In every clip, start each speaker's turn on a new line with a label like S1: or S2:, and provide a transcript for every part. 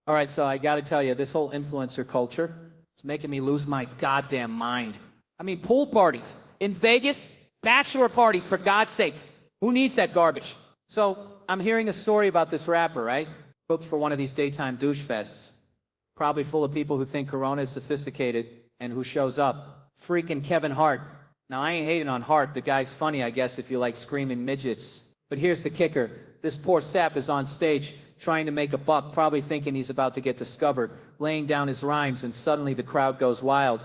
S1: All right, so I gotta tell you, this whole influencer culture is making me lose my goddamn mind. I mean, pool parties in Vegas, bachelor parties, for God's sake. Who needs that garbage? So I'm hearing a story about this rapper, right? Booked for one of these daytime douche fests. Probably full of people who think Corona is sophisticated, and who shows up? Freaking Kevin Hart. Now, I ain't hating on Hart. The guy's funny, I guess, if you like screaming midgets. But here's the kicker. This poor sap is on stage trying to make a buck, probably thinking he's about to get discovered, laying down his rhymes, and suddenly the crowd goes wild.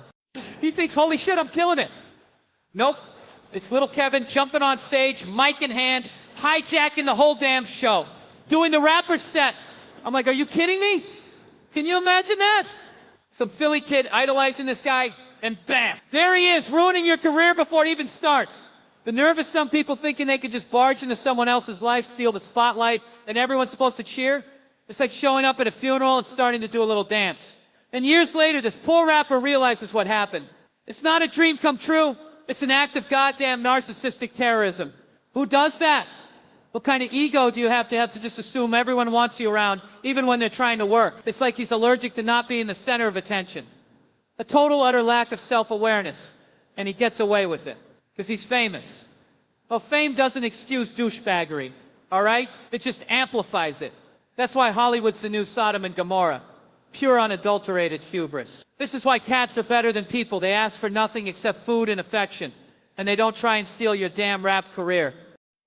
S1: He thinks, holy shit, I'm killing it. Nope. It's little Kevin jumping on stage, mic in hand, hijacking the whole damn show, doing the rapper set. I'm like, are you kidding me? Can you imagine that? Some Philly kid idolizing this guy, and bam, there he is, ruining your career before it even starts. The nerve of some people thinking they could just barge into someone else's life, steal the spotlight, and everyone's supposed to cheer. It's like showing up at a funeral and starting to do a little dance. And years later, this poor rapper realizes what happened. It's not a dream come true. It's an act of goddamn narcissistic terrorism. Who does that? What kind of ego do you have to just assume everyone wants you around, even when they're trying to work? It's like he's allergic to not being the center of attention. A total, utter lack of self-awareness. And he gets away with it. Because he's famous. Well, fame doesn't excuse douchebaggery, all right? It just amplifies it. That's why Hollywood's the new Sodom and Gomorrah. Pure, unadulterated hubris. This is why cats are better than people. They ask for nothing except food and affection. And they don't try and steal your damn rap career.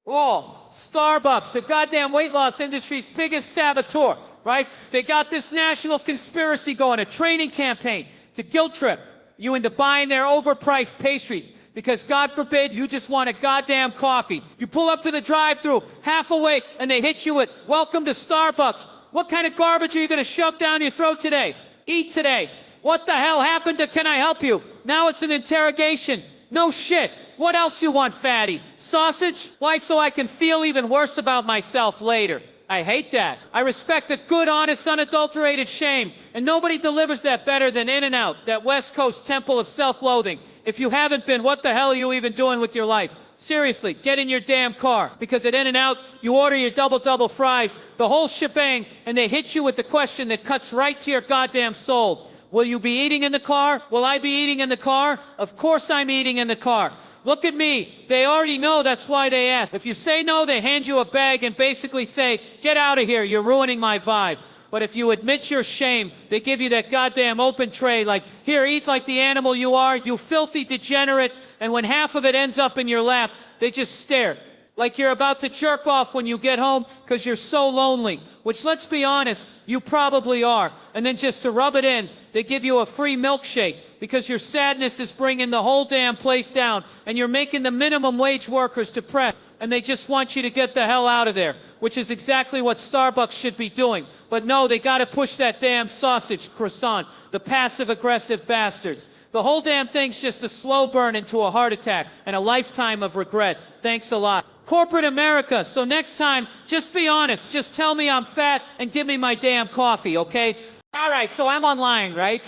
S1: Oh, Starbucks, the goddamn weight loss industry's biggest saboteur, right? They got this national conspiracy going, a training campaign to guilt trip you into buying their overpriced pastries. Because God forbid you just want a goddamn coffee. You pull up to the drive-thru, half awake, and they hit you with, welcome to Starbucks. What kind of garbage are you going to shove down your throat today? Eat today. What the hell happened to can I help you? Now it's an interrogation. No shit. What else you want, fatty? Sausage? Why, so I can feel even worse about myself later. I hate that. I respect a good, honest, unadulterated shame. And nobody delivers that better than In-N-Out, that West Coast temple of self-loathing. If you haven't been, what the hell are you even doing with your life? Seriously, get in your damn car. Because at In-N-Out, you order your double fries, the whole shebang, and they hit you with the question that cuts right to your goddamn soul. Will you be eating in the car? Will I be eating in the car? Of course I'm eating in the car. Look at me. They already know, that's why they ask. If you say no, they hand you a bag and basically say, get out of here, you're ruining my vibe. But if you admit your shame, they give you that goddamn open tray like, here, eat like the animal you are, you filthy degenerate. And when half of it ends up in your lap, they just stare. Like you're about to jerk off when you get home because you're so lonely. Which, let's be honest, you probably are. And then just to rub it in, they give you a free milkshake because your sadness is bringing the whole damn place down. And you're making the minimum wage workers depressed. And they just want you to get the hell out of there. Which is exactly what Starbucks should be doing. But no, they gotta push that damn sausage croissant. The passive-aggressive bastards. The whole damn thing's just a slow burn into a heart attack and a lifetime of regret. Thanks a lot. Corporate America, so next time, just be honest. Just tell me I'm fat and give me my damn coffee, okay? All right, so I'm online, right?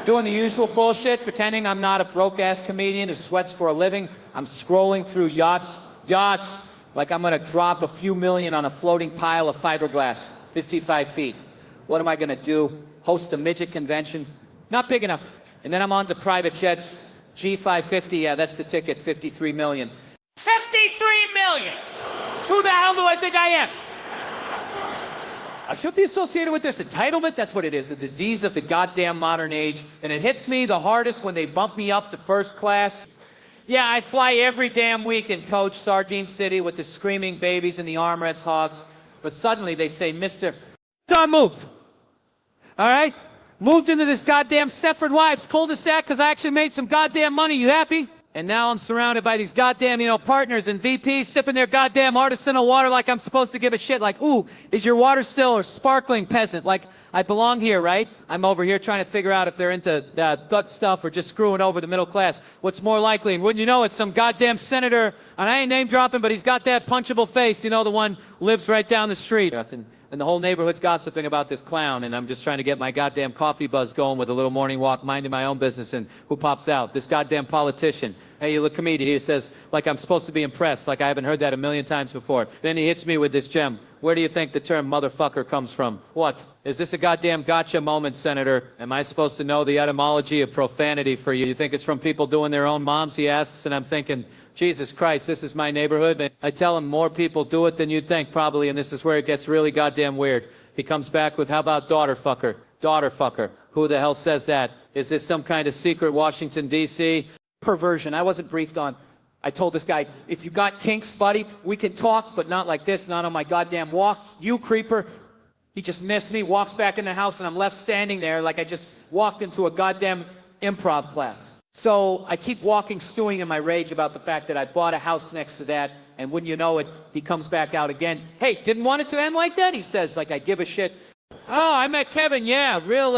S1: Doing the usual bullshit, pretending I'm not a broke-ass comedian who sweats for a living. I'm scrolling through yachts, like I'm gonna drop a few million on a floating pile of fiberglass, 55 feet. What am I gonna do? Host a midget convention? Not big enough. And then I'm on to private jets, G550, yeah, that's the ticket, 53 million. 53 million! Who the hell do I think I am? I should be associated with this entitlement. That's what it is, the disease of the goddamn modern age. And it hits me the hardest when they bump me up to first class. Yeah, I fly every damn weekend, coach, Sardine City with the screaming babies and the armrest hogs. But suddenly they say, Mr. I moved. All right? Moved into this goddamn Stepford Wives cul-de-sac because I actually made some goddamn money. You happy? And now I'm surrounded by these goddamn, partners and VPs sipping their goddamn artisanal water like I'm supposed to give a shit. Like, ooh, is your water still or sparkling, peasant? Like, I belong here, right? I'm over here trying to figure out if they're into gut stuff or just screwing over the middle class. What's more likely? And wouldn't you know, it's some goddamn senator, and I ain't name dropping, but he's got that punchable face, the one who lives right down the street. And the whole neighborhood's gossiping about this clown, and I'm just trying to get my goddamn coffee buzz going with a little morning walk, minding my own business, and who pops out? This goddamn politician. Hey, you look comedian. He says, like I'm supposed to be impressed, like I haven't heard that a million times before. Then he hits me with this gem. Where do you think the term motherfucker comes from? What? Is this a goddamn gotcha moment, Senator? Am I supposed to know the etymology of profanity for you? You think it's from people doing their own moms, he asks, and I'm thinking, Jesus Christ, this is my neighborhood. And I tell him more people do it than you'd think, probably, and this is where it gets really goddamn weird. He comes back with, how about daughter fucker? Daughter fucker. Who the hell says that? Is this some kind of secret Washington, D.C.? Perversion. I wasn't briefed on. I told this guy, if you got kinks, buddy, we can talk, but not like this, not on my goddamn walk. You creeper. He just missed me, walks back in the house, and I'm left standing there like I just walked into a goddamn improv class. So I keep walking, stewing in my rage about the fact that I bought a house next to that, and wouldn't you know it, he comes back out again. Hey, didn't want it to end like that? He says, like I give a shit. Oh, I met Kevin, yeah, real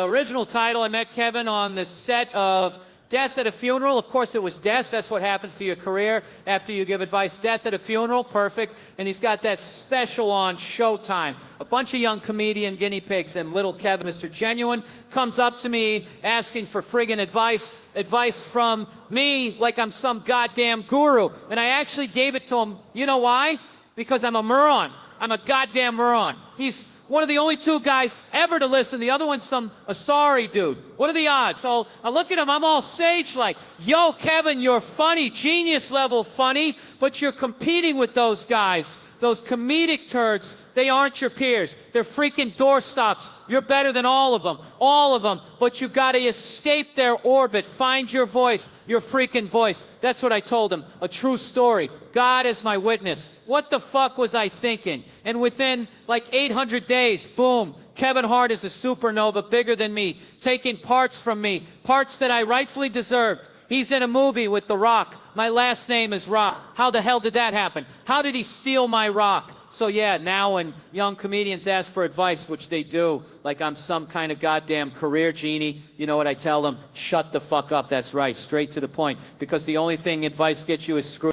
S1: original title. I met Kevin on the set of Death at a Funeral. Of course it was death. That's what happens to your career after you give advice. Death at a Funeral, perfect. And he's got that special on Showtime. A bunch of young comedian guinea pigs, and little Kevin, Mr. Genuine, comes up to me asking for friggin' advice from me like I'm some goddamn guru. And I actually gave it to him. You know why? Because I'm a moron. I'm a goddamn moron. He's one of the only two guys ever to listen. The other one's a sorry dude. What are the odds? So I look at him, I'm all sage like, yo, Kevin, you're funny, genius level funny, but you're competing with those guys. Those comedic turds, they aren't your peers. They're freaking doorstops. You're better than all of them, but you gotta escape their orbit. Find your voice, your freaking voice. That's what I told him, a true story. God is my witness. What the fuck was I thinking? And within like 800 days, boom, Kevin Hart is a supernova bigger than me, taking parts from me, parts that I rightfully deserved. He's in a movie with The Rock. My last name is Rock. How the hell did that happen? How did he steal my rock? So yeah, now when young comedians ask for advice, which they do, like I'm some kind of goddamn career genie, you know what I tell them? Shut the fuck up, that's right, straight to the point. Because the only thing advice gets you is screw.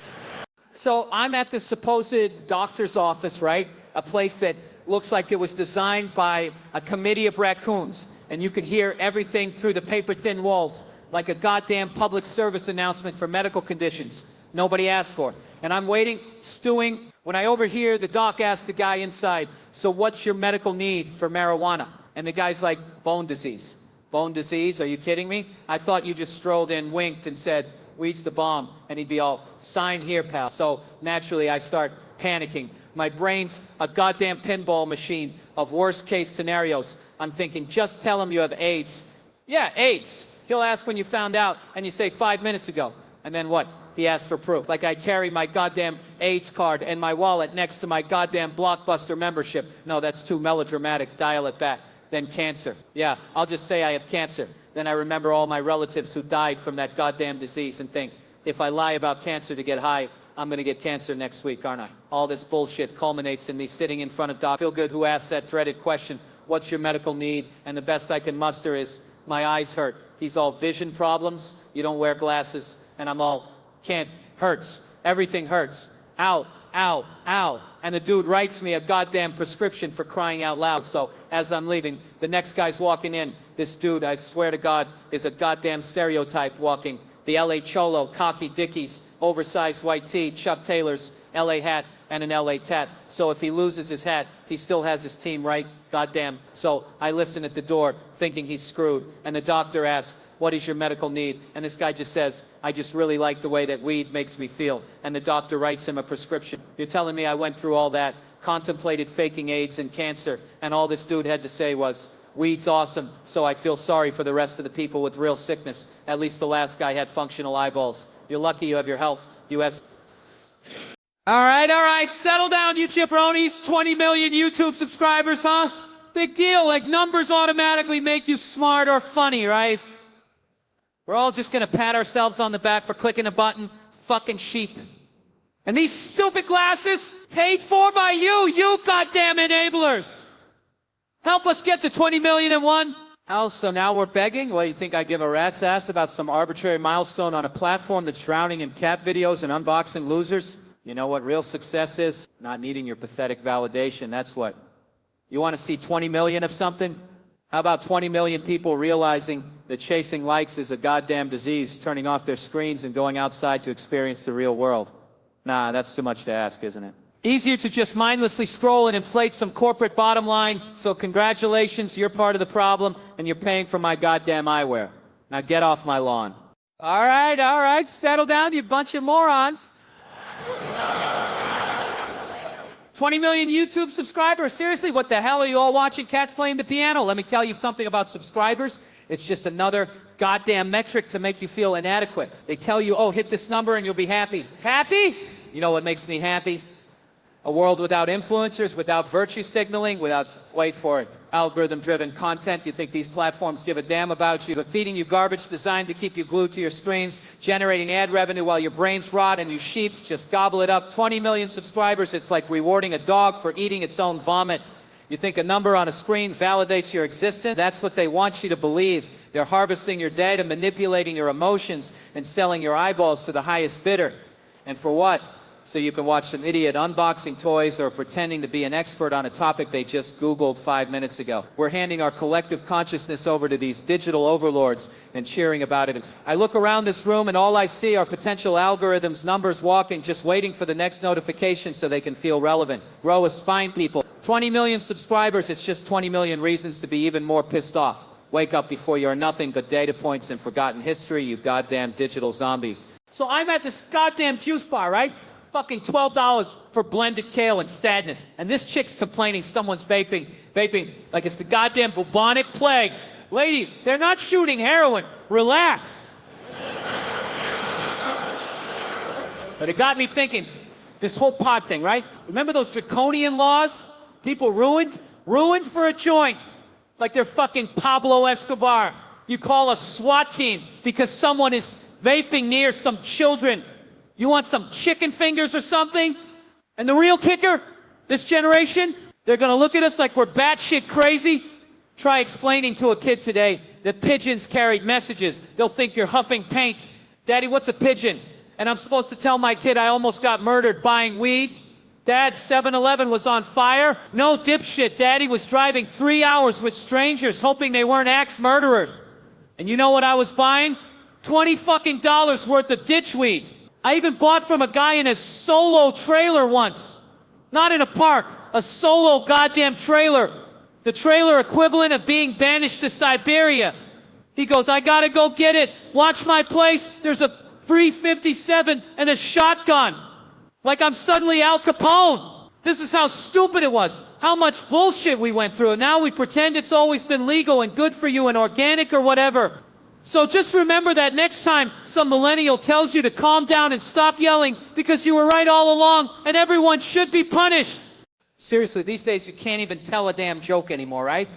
S1: So I'm at this supposed doctor's office, right? A place that looks like it was designed by a committee of raccoons. And you could hear everything through the paper-thin walls, like a goddamn public service announcement for medical conditions nobody asked for. And I'm waiting, stewing, when I overhear the doc ask the guy inside, so what's your medical need for marijuana? And the guy's like, bone disease. Bone disease? Are you kidding me? I thought you just strolled in, winked, and said, weed's the bomb. And he'd be all, sign here, pal. So naturally I start panicking. My brain's a goddamn pinball machine of worst case scenarios. I'm thinking, just tell him you have AIDS. Yeah, AIDS. He'll ask when you found out, and you say 5 minutes ago. And then what? He asks for proof. Like I carry my goddamn AIDS card and my wallet next to my goddamn Blockbuster membership. No, that's too melodramatic. Dial it back. Then cancer. Yeah, I'll just say I have cancer. Then I remember all my relatives who died from that goddamn disease and think, if I lie about cancer to get high, I'm going to get cancer next week, aren't I? All this bullshit culminates in me sitting in front of Doc Feelgood, who asks that dreaded question, what's your medical need? And the best I can muster is, my eyes hurt. He's all, vision problems, you don't wear glasses. And I'm all, can't, hurts, everything hurts. Ow, ow, ow. And the dude writes me a goddamn prescription for crying out loud. So as I'm leaving, the next guy's walking in. This dude, I swear to God, is a goddamn stereotype walking. The LA Cholo, cocky Dickies, oversized white tee, Chuck Taylor's LA hat, and an LA tat. So if he loses his hat, he still has his team, right? Goddamn. So I listen at the door, thinking he's screwed. And the doctor asks, what is your medical need? And this guy just says, I just really like the way that weed makes me feel. And the doctor writes him a prescription. You're telling me I went through all that, contemplated faking AIDS and cancer, and all this dude had to say was, weed's awesome, so I feel sorry for the rest of the people with real sickness. At least the last guy had functional eyeballs. You're lucky you have your health, U.S. All right, settle down, you jabronis. 20 million YouTube subscribers, huh? Big deal, like numbers automatically make you smart or funny, right? We're all just gonna pat ourselves on the back for clicking a button. Fucking sheep. And these stupid glasses, paid for by you goddamn enablers. Help us get to 20 million and one. How, so now we're begging? Well, you think I give a rat's ass about some arbitrary milestone on a platform that's drowning in cat videos and unboxing losers? You know what real success is? Not needing your pathetic validation, that's what. You want to see 20 million of something? How about 20 million people realizing that chasing likes is a goddamn disease, turning off their screens and going outside to experience the real world? Nah, that's too much to ask, isn't it? Easier to just mindlessly scroll and inflate some corporate bottom line, so congratulations, you're part of the problem, and you're paying for my goddamn eyewear. Now get off my lawn. All right, settle down, you bunch of morons. 20 million YouTube subscribers? Seriously, what the hell are you all watching cats playing the piano? Let me tell you something about subscribers. It's just another goddamn metric to make you feel inadequate. They tell you, oh, hit this number and you'll be happy. Happy? You know what makes me happy? A world without influencers, without virtue signaling, without, wait for it, algorithm-driven content. You think these platforms give a damn about you, but feeding you garbage designed to keep you glued to your screens, generating ad revenue while your brains rot and you sheep just gobble it up. 20 million subscribers, it's like rewarding a dog for eating its own vomit. You think a number on a screen validates your existence? That's what they want you to believe. They're harvesting your data, manipulating your emotions, and selling your eyeballs to the highest bidder. And for what? So you can watch some idiot unboxing toys or pretending to be an expert on a topic they just Googled 5 minutes ago. We're handing our collective consciousness over to these digital overlords and cheering about it. I look around this room and all I see are potential algorithms, numbers walking, just waiting for the next notification so they can feel relevant. Grow a spine, people. 20 million subscribers, it's just 20 million reasons to be even more pissed off. Wake up before you're nothing but data points and forgotten history, you goddamn digital zombies. So I'm at this goddamn juice bar, right? Fucking $12 for blended kale and sadness. And this chick's complaining someone's vaping like it's the goddamn bubonic plague. Lady, they're not shooting heroin. Relax. But it got me thinking, this whole pot thing, right? Remember those draconian laws? People ruined for a joint. Like they're fucking Pablo Escobar. You call a SWAT team because someone is vaping near some children. You want some chicken fingers or something? And the real kicker, this generation, they're gonna look at us like we're batshit crazy. Try explaining to a kid today that pigeons carried messages. They'll think you're huffing paint. Daddy, what's a pigeon? And I'm supposed to tell my kid I almost got murdered buying weed? Dad, 7-Eleven was on fire? No, dipshit, Daddy was driving 3 hours with strangers hoping they weren't axe murderers. And you know what I was buying? $20 fucking worth of ditchweed. I even bought from a guy in a solo trailer once. Not in a park, a solo goddamn trailer. The trailer equivalent of being banished to Siberia. He goes, I gotta go get it. Watch my place. There's a 357 and a shotgun. Like I'm suddenly Al Capone. This is how stupid it was. How much bullshit we went through. And now we pretend it's always been legal and good for you and organic or whatever. So just remember that next time some millennial tells you to calm down and stop yelling because you were right all along and everyone should be punished. Seriously, these days you can't even tell a damn joke anymore, right?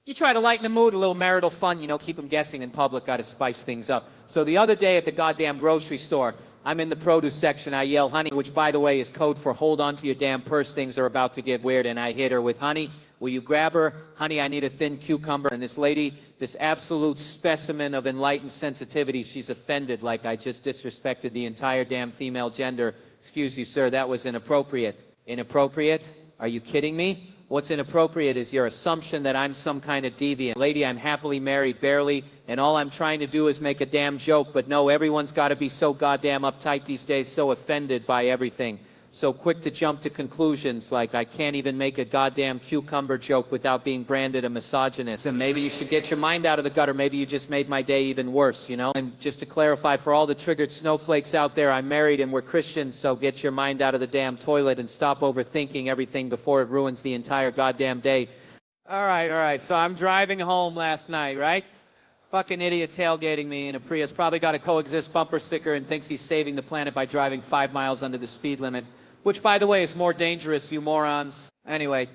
S1: You try to lighten the mood, a little marital fun, you know, keep them guessing in public, gotta spice things up. So the other day at the goddamn grocery store, I'm in the produce section, I yell honey, which by the way is code for hold on to your damn purse, things are about to get weird, and I hit her with honey. Will you grab her? Honey, I need a thin cucumber. And this lady, this absolute specimen of enlightened sensitivity, she's offended like I just disrespected the entire damn female gender. Excuse you, sir, that was inappropriate. Inappropriate? Are you kidding me? What's inappropriate is your assumption that I'm some kind of deviant. Lady, I'm happily married, barely, and all I'm trying to do is make a damn joke. But no, everyone's got to be so goddamn uptight these days, so offended by everything. So quick to jump to conclusions like I can't even make a goddamn cucumber joke without being branded a misogynist. And maybe you should get your mind out of the gutter. Maybe you just made my day even worse, you know? And just to clarify for all the triggered snowflakes out there, I'm married and we're Christians, so get your mind out of the damn toilet and stop overthinking everything before it ruins the entire goddamn day. All right. So I'm driving home last night, right? Fucking idiot tailgating me in a Prius. Probably got a coexist bumper sticker and thinks he's saving the planet by driving 5 miles under the speed limit. Which, by the way, is more dangerous, you morons. Anyway,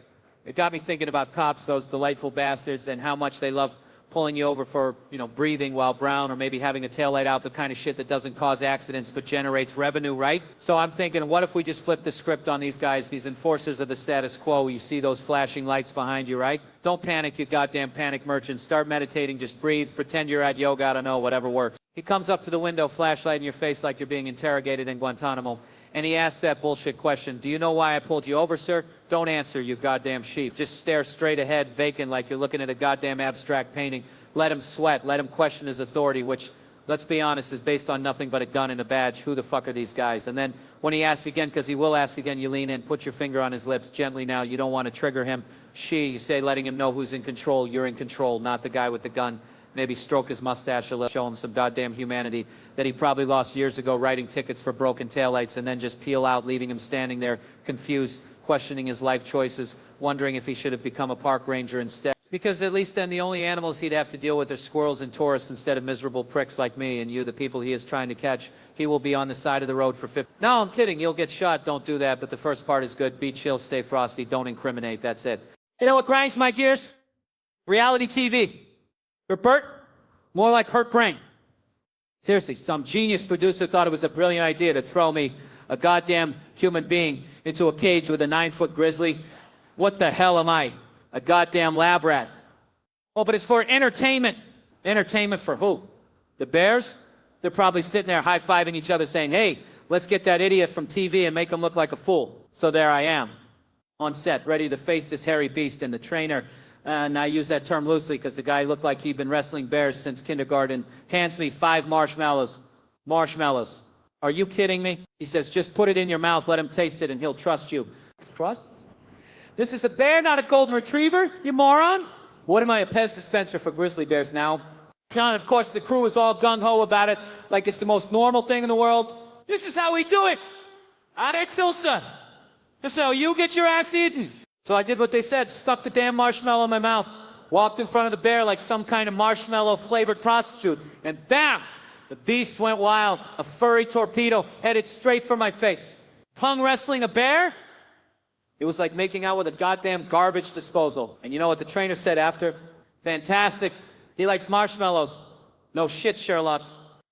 S1: it got me thinking about cops, those delightful bastards, and how much they love pulling you over for, you know, breathing while brown or maybe having a taillight out, the kind of shit that doesn't cause accidents but generates revenue, right? So I'm thinking, what if we just flip the script on these guys, these enforcers of the status quo? You see those flashing lights behind you, right? Don't panic, you goddamn panic merchants. Start meditating, just breathe, pretend you're at yoga, I don't know, whatever works. He comes up to the window, flashlight in your face like you're being interrogated in Guantanamo. and he asks that bullshit question, do you know why I pulled you over, sir? Don't answer, you goddamn sheep. Just stare straight ahead, vacant, like you're looking at a goddamn abstract painting. Let him sweat. Let him question his authority, which, let's be honest, is based on nothing but a gun and a badge. Who the fuck are these guys? And then when he asks again, because he will ask again, you lean in, put your finger on his lips gently now. You don't want to trigger him. You say, letting him know who's in control. You're in control, not the guy with the gun. Maybe stroke his mustache a little, show him some goddamn humanity that he probably lost years ago writing tickets for broken taillights, and then just peel out, leaving him standing there confused, questioning his life choices, wondering if he should have become a park ranger instead. Because at least then the only animals he'd have to deal with are squirrels and tourists instead of miserable pricks like me and you, the people he is trying to catch. He will be on the side of the road for 50. No, I'm kidding. You'll get shot. Don't do that. But the first part is good. Be chill, stay frosty, don't incriminate. That's it. You know what grinds my gears? Reality TV. For Bert, more like hurt brain. Seriously, some genius producer thought it was a brilliant idea to throw me, a goddamn human being, into a cage with a 9-foot grizzly. What the hell am I? A goddamn lab rat. Oh, but it's for entertainment. Entertainment for who? The bears? They're probably sitting there high-fiving each other saying, hey, let's get that idiot from TV and make him look like a fool. So there I am, on set, ready to face this hairy beast, and the trainer, and I use that term loosely because the guy looked like he'd been wrestling bears since kindergarten, hands me 5 marshmallows. Marshmallows. Are you kidding me? He says, just put it in your mouth, let him taste it, and he'll trust you. Trust? This is a bear, not a golden retriever, you moron. What am I, a Pez dispenser for grizzly bears now? And of course, the crew is all gung-ho about it, like it's the most normal thing in the world. This is how we do it. Out there, Tulsa. This is how you get your ass eaten. So I did what they said, stuck the damn marshmallow in my mouth, walked in front of the bear like some kind of marshmallow-flavored prostitute, and bam! The beast went wild, a furry torpedo headed straight for my face. Tongue wrestling a bear? It was like making out with a goddamn garbage disposal. And you know what the trainer said after? Fantastic. He likes marshmallows. No shit, Sherlock.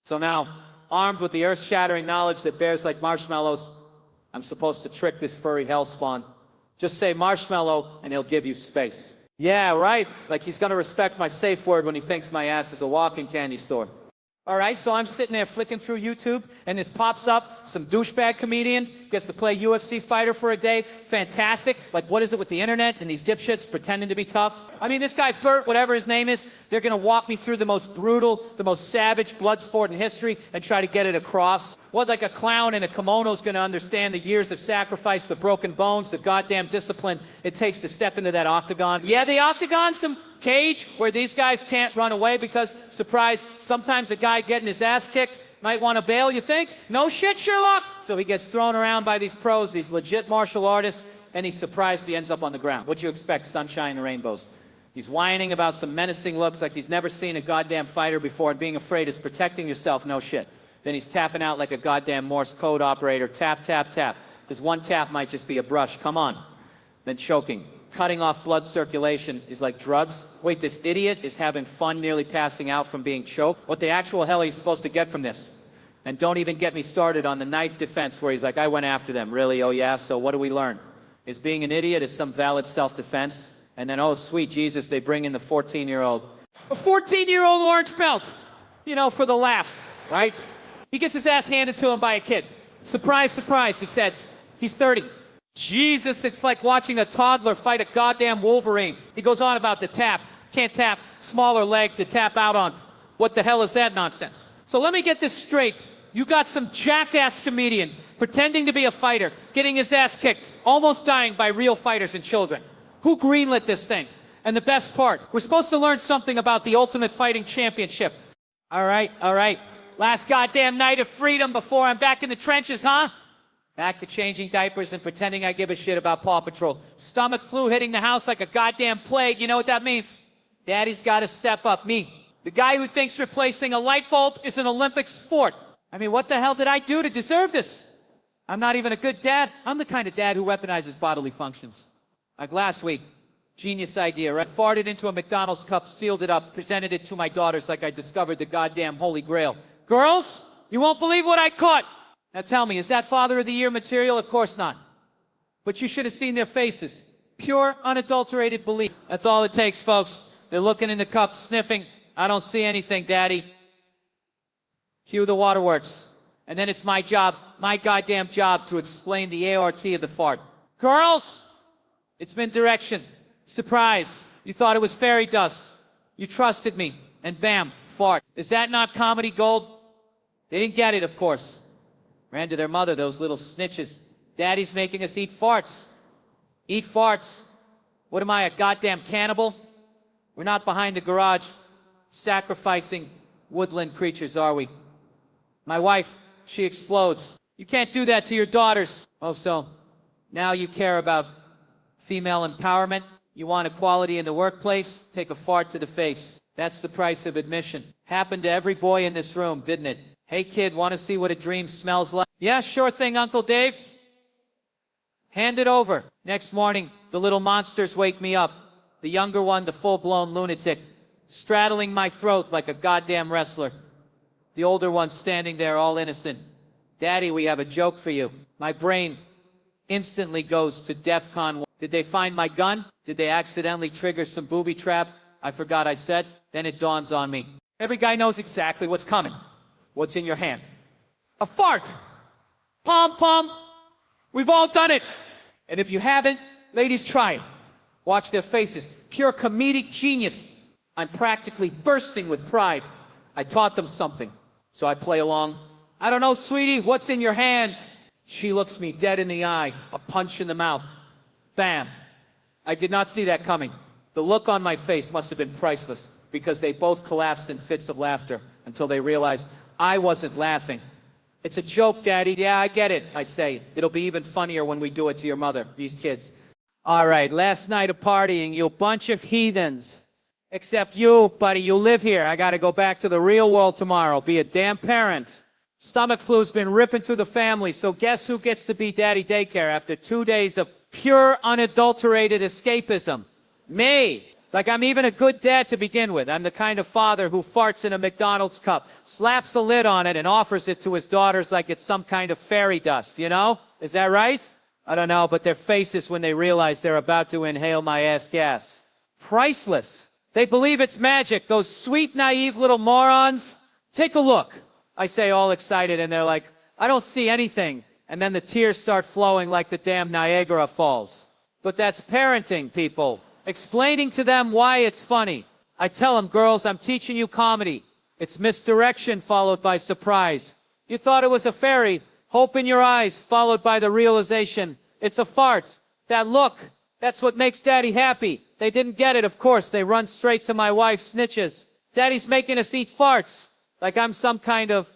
S1: So now, armed with the earth-shattering knowledge that bears like marshmallows, I'm supposed to trick this furry hellspawn. Just say marshmallow, and he'll give you space. Yeah, right. Like he's gonna respect my safe word when he thinks my ass is a walking candy store. All right, so I'm sitting there flicking through YouTube, and this pops up, some douchebag comedian gets to play UFC fighter for a day. Fantastic. Like, what is it with the internet and these dipshits pretending to be tough? I mean, this guy, Bert, whatever his name is, they're going to walk me through the most brutal, the most savage blood sport in history and try to get it across. What, like a clown in a kimono is going to understand the years of sacrifice, the broken bones, the goddamn discipline it takes to step into that octagon? Yeah, the octagon's some cage where these guys can't run away because, surprise, sometimes a guy getting his ass kicked might want to bail, you think? No shit, Sherlock! So he gets thrown around by these pros, these legit martial artists, and he's surprised he ends up on the ground. What'd you expect? Sunshine and rainbows. He's whining about some menacing looks like he's never seen a goddamn fighter before, and being afraid is protecting yourself, no shit. Then he's tapping out like a goddamn Morse code operator. Tap, tap, tap. Because one tap might just be a brush. Come on. Then choking. Cutting off blood circulation is like drugs. Wait, this idiot is having fun nearly passing out from being choked? What the actual hell are you supposed to get from this? And don't even get me started on the knife defense where he's like, I went after them. Really? Oh yeah? So what do we learn? Is being an idiot is some valid self-defense? And then, oh sweet Jesus, they bring in the 14-year-old. A 14-year-old orange belt! You know, for the laughs, right? He gets his ass handed to him by a kid. Surprise, surprise, he said. He's 30. Jesus, it's like watching a toddler fight a goddamn Wolverine. He goes on about the tap. Can't tap, smaller leg to tap out on. What the hell is that nonsense? So let me get this straight. You got some jackass comedian pretending to be a fighter, getting his ass kicked, almost dying by real fighters and children. Who greenlit this thing? And the best part, we're supposed to learn something about the Ultimate Fighting Championship. All right, all right. Last goddamn night of freedom before I'm back in the trenches, huh? Back to changing diapers and pretending I give a shit about Paw Patrol. Stomach flu hitting the house like a goddamn plague. You know what that means? Daddy's got to step up. Me, the guy who thinks replacing a light bulb is an Olympic sport. I mean, what the hell did I do to deserve this? I'm not even a good dad. I'm the kind of dad who weaponizes bodily functions. Like last week, genius idea, right? Farted into a McDonald's cup, sealed it up, presented it to my daughters like I discovered the goddamn Holy Grail. Girls, you won't believe what I caught. Now tell me, is that Father of the Year material? Of course not. But you should have seen their faces. Pure, unadulterated belief. That's all it takes, folks. They're looking in the cup, sniffing. I don't see anything, Daddy. Cue the waterworks. And then it's my job, my goddamn job, to explain the ART of the fart. Girls, it's been direction. Surprise. You thought it was fairy dust. You trusted me. And bam, fart. Is that not comedy gold? They didn't get it, of course. Ran to their mother, those little snitches. Daddy's making us eat farts. Eat farts. What am I, a goddamn cannibal? We're not behind the garage sacrificing woodland creatures, are we? My wife, she explodes. You can't do that to your daughters. Oh, so now you care about female empowerment? You want equality in the workplace? Take a fart to the face. That's the price of admission. Happened to every boy in this room, didn't it? Hey kid, want to see what a dream smells like? Yeah, sure thing, Uncle Dave. Hand it over. Next morning, the little monsters wake me up. The younger one, the full-blown lunatic, straddling my throat like a goddamn wrestler. The older one standing there all innocent. Daddy, we have a joke for you. My brain instantly goes to DEFCON 1. Did they find my gun? Did they accidentally trigger some booby trap? I forgot I said. Then it dawns on me. Every guy knows exactly what's coming. What's in your hand? A fart! Pom-pom! We've all done it! And if you haven't, ladies, try it. Watch their faces. Pure comedic genius. I'm practically bursting with pride. I taught them something. So I play along. I don't know, sweetie, what's in your hand? She looks me dead in the eye. A punch in the mouth. Bam. I did not see that coming. The look on my face must have been priceless, because they both collapsed in fits of laughter until they realized I wasn't laughing. It's a joke, Daddy. Yeah, I get it, I say. It'll be even funnier when we do it to your mother, these kids. All right, last night of partying, you bunch of heathens. Except you, buddy, you live here. I gotta go back to the real world tomorrow. Be a damn parent. Stomach flu's been ripping through the family, so guess who gets to be daddy daycare after 2 days of pure, unadulterated escapism? Me. Like I'm even a good dad to begin with. I'm the kind of father who farts in a McDonald's cup, slaps a lid on it, and offers it to his daughters like it's some kind of fairy dust, you know? Is that right? I don't know, but their faces when they realize they're about to inhale my ass gas. Priceless. They believe it's magic, those sweet, naive little morons. Take a look, I say all excited, and they're like, I don't see anything. And then the tears start flowing like the damn Niagara Falls. But that's parenting, people. Explaining to them why it's funny. I tell them, girls, I'm teaching you comedy. It's misdirection followed by surprise. You thought it was a fairy. Hope in your eyes followed by the realization. It's a fart. That look, that's what makes Daddy happy. They didn't get it, of course. They run straight to my wife, snitches. Daddy's making us eat farts. Like I'm some kind of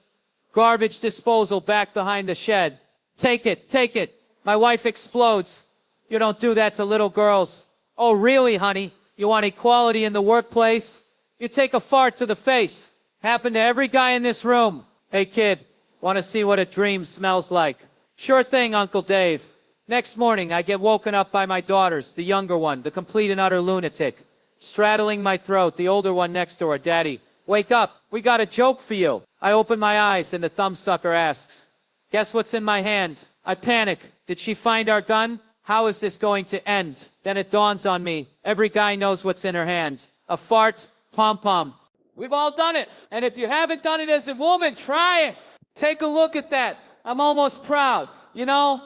S1: garbage disposal back behind the shed. Take it, take it. My wife explodes. You don't do that to little girls. Oh, really, honey? You want equality in the workplace? You take a fart to the face. Happened to every guy in this room. Hey, kid, want to see what a dream smells like? Sure thing, Uncle Dave. Next morning, I get woken up by my daughters, the younger one, the complete and utter lunatic, straddling my throat, the older one next to her. Daddy, wake up. We got a joke for you. I open my eyes, and the thumbsucker asks, guess what's in my hand? I panic. Did she find our gun? How is this going to end? Then it dawns on me. Every guy knows what's in her hand. A fart, pom-pom. We've all done it. And if you haven't done it as a woman, try it. Take a look at that. I'm almost proud. You know,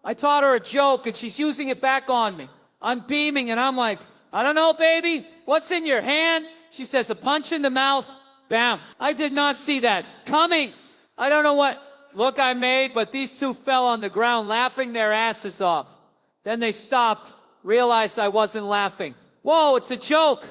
S1: I taught her a joke and she's using it back on me. I'm beaming and I'm like, I don't know, baby. What's in your hand? She says, a punch in the mouth. Bam. I did not see that coming. I don't know what look I made, but these two fell on the ground laughing their asses off. Then they stopped, realized I wasn't laughing. Whoa, it's a joke.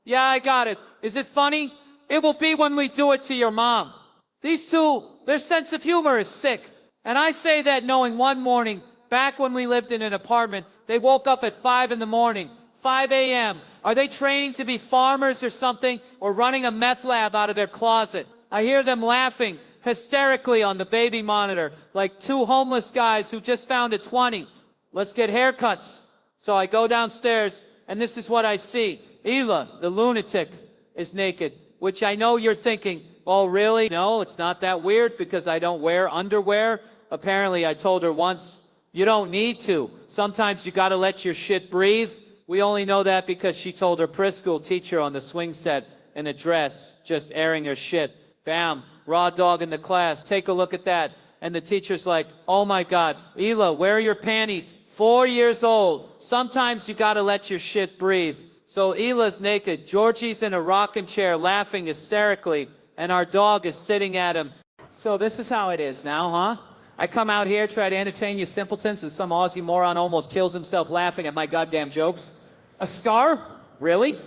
S1: Yeah, I got it. Is it funny? It will be when we do it to your mom. These two, their sense of humor is sick. And I say that knowing one morning, back when we lived in an apartment, they woke up at 5 in the morning, 5 a.m. Are they training to be farmers or something, or running a meth lab out of their closet? I hear them laughing hysterically on the baby monitor, like two homeless guys who just found a 20. Let's get haircuts. So I go downstairs, and this is what I see. Ela, the lunatic, is naked, which I know you're thinking, oh, really? No, it's not that weird because I don't wear underwear. Apparently, I told her once, you don't need to. Sometimes you gotta let your shit breathe. We only know that because she told her preschool teacher on the swing set in a dress, just airing her shit. Bam, raw dog in the class. Take a look at that. And the teacher's like, oh my God, Ela, where are your panties? 4 years old. Sometimes you gotta let your shit breathe. So Ela's naked, Georgie's in a rocking chair laughing hysterically, and our dog is sitting at him. So this is how it is now, huh? I come out here, try to entertain you simpletons, and some Aussie moron almost kills himself laughing at my goddamn jokes. A scar? Really?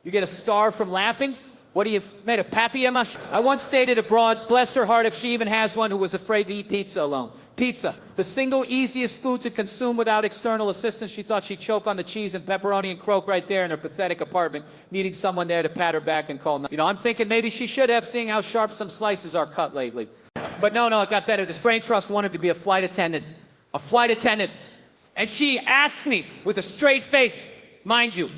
S1: You get a scar from laughing? What do you made of papier-mâché? I once dated abroad, bless her heart if she even has one, who was afraid to eat pizza alone. Pizza, the single easiest food to consume without external assistance. She thought she'd choke on the cheese and pepperoni and croak right there in her pathetic apartment, needing someone there to pat her back and call. You know, I'm thinking maybe she should have, seeing how sharp some slices are cut lately. But no, it got better. This brain trust wanted to be a flight attendant. A flight attendant. And she asked me with a straight face, mind you,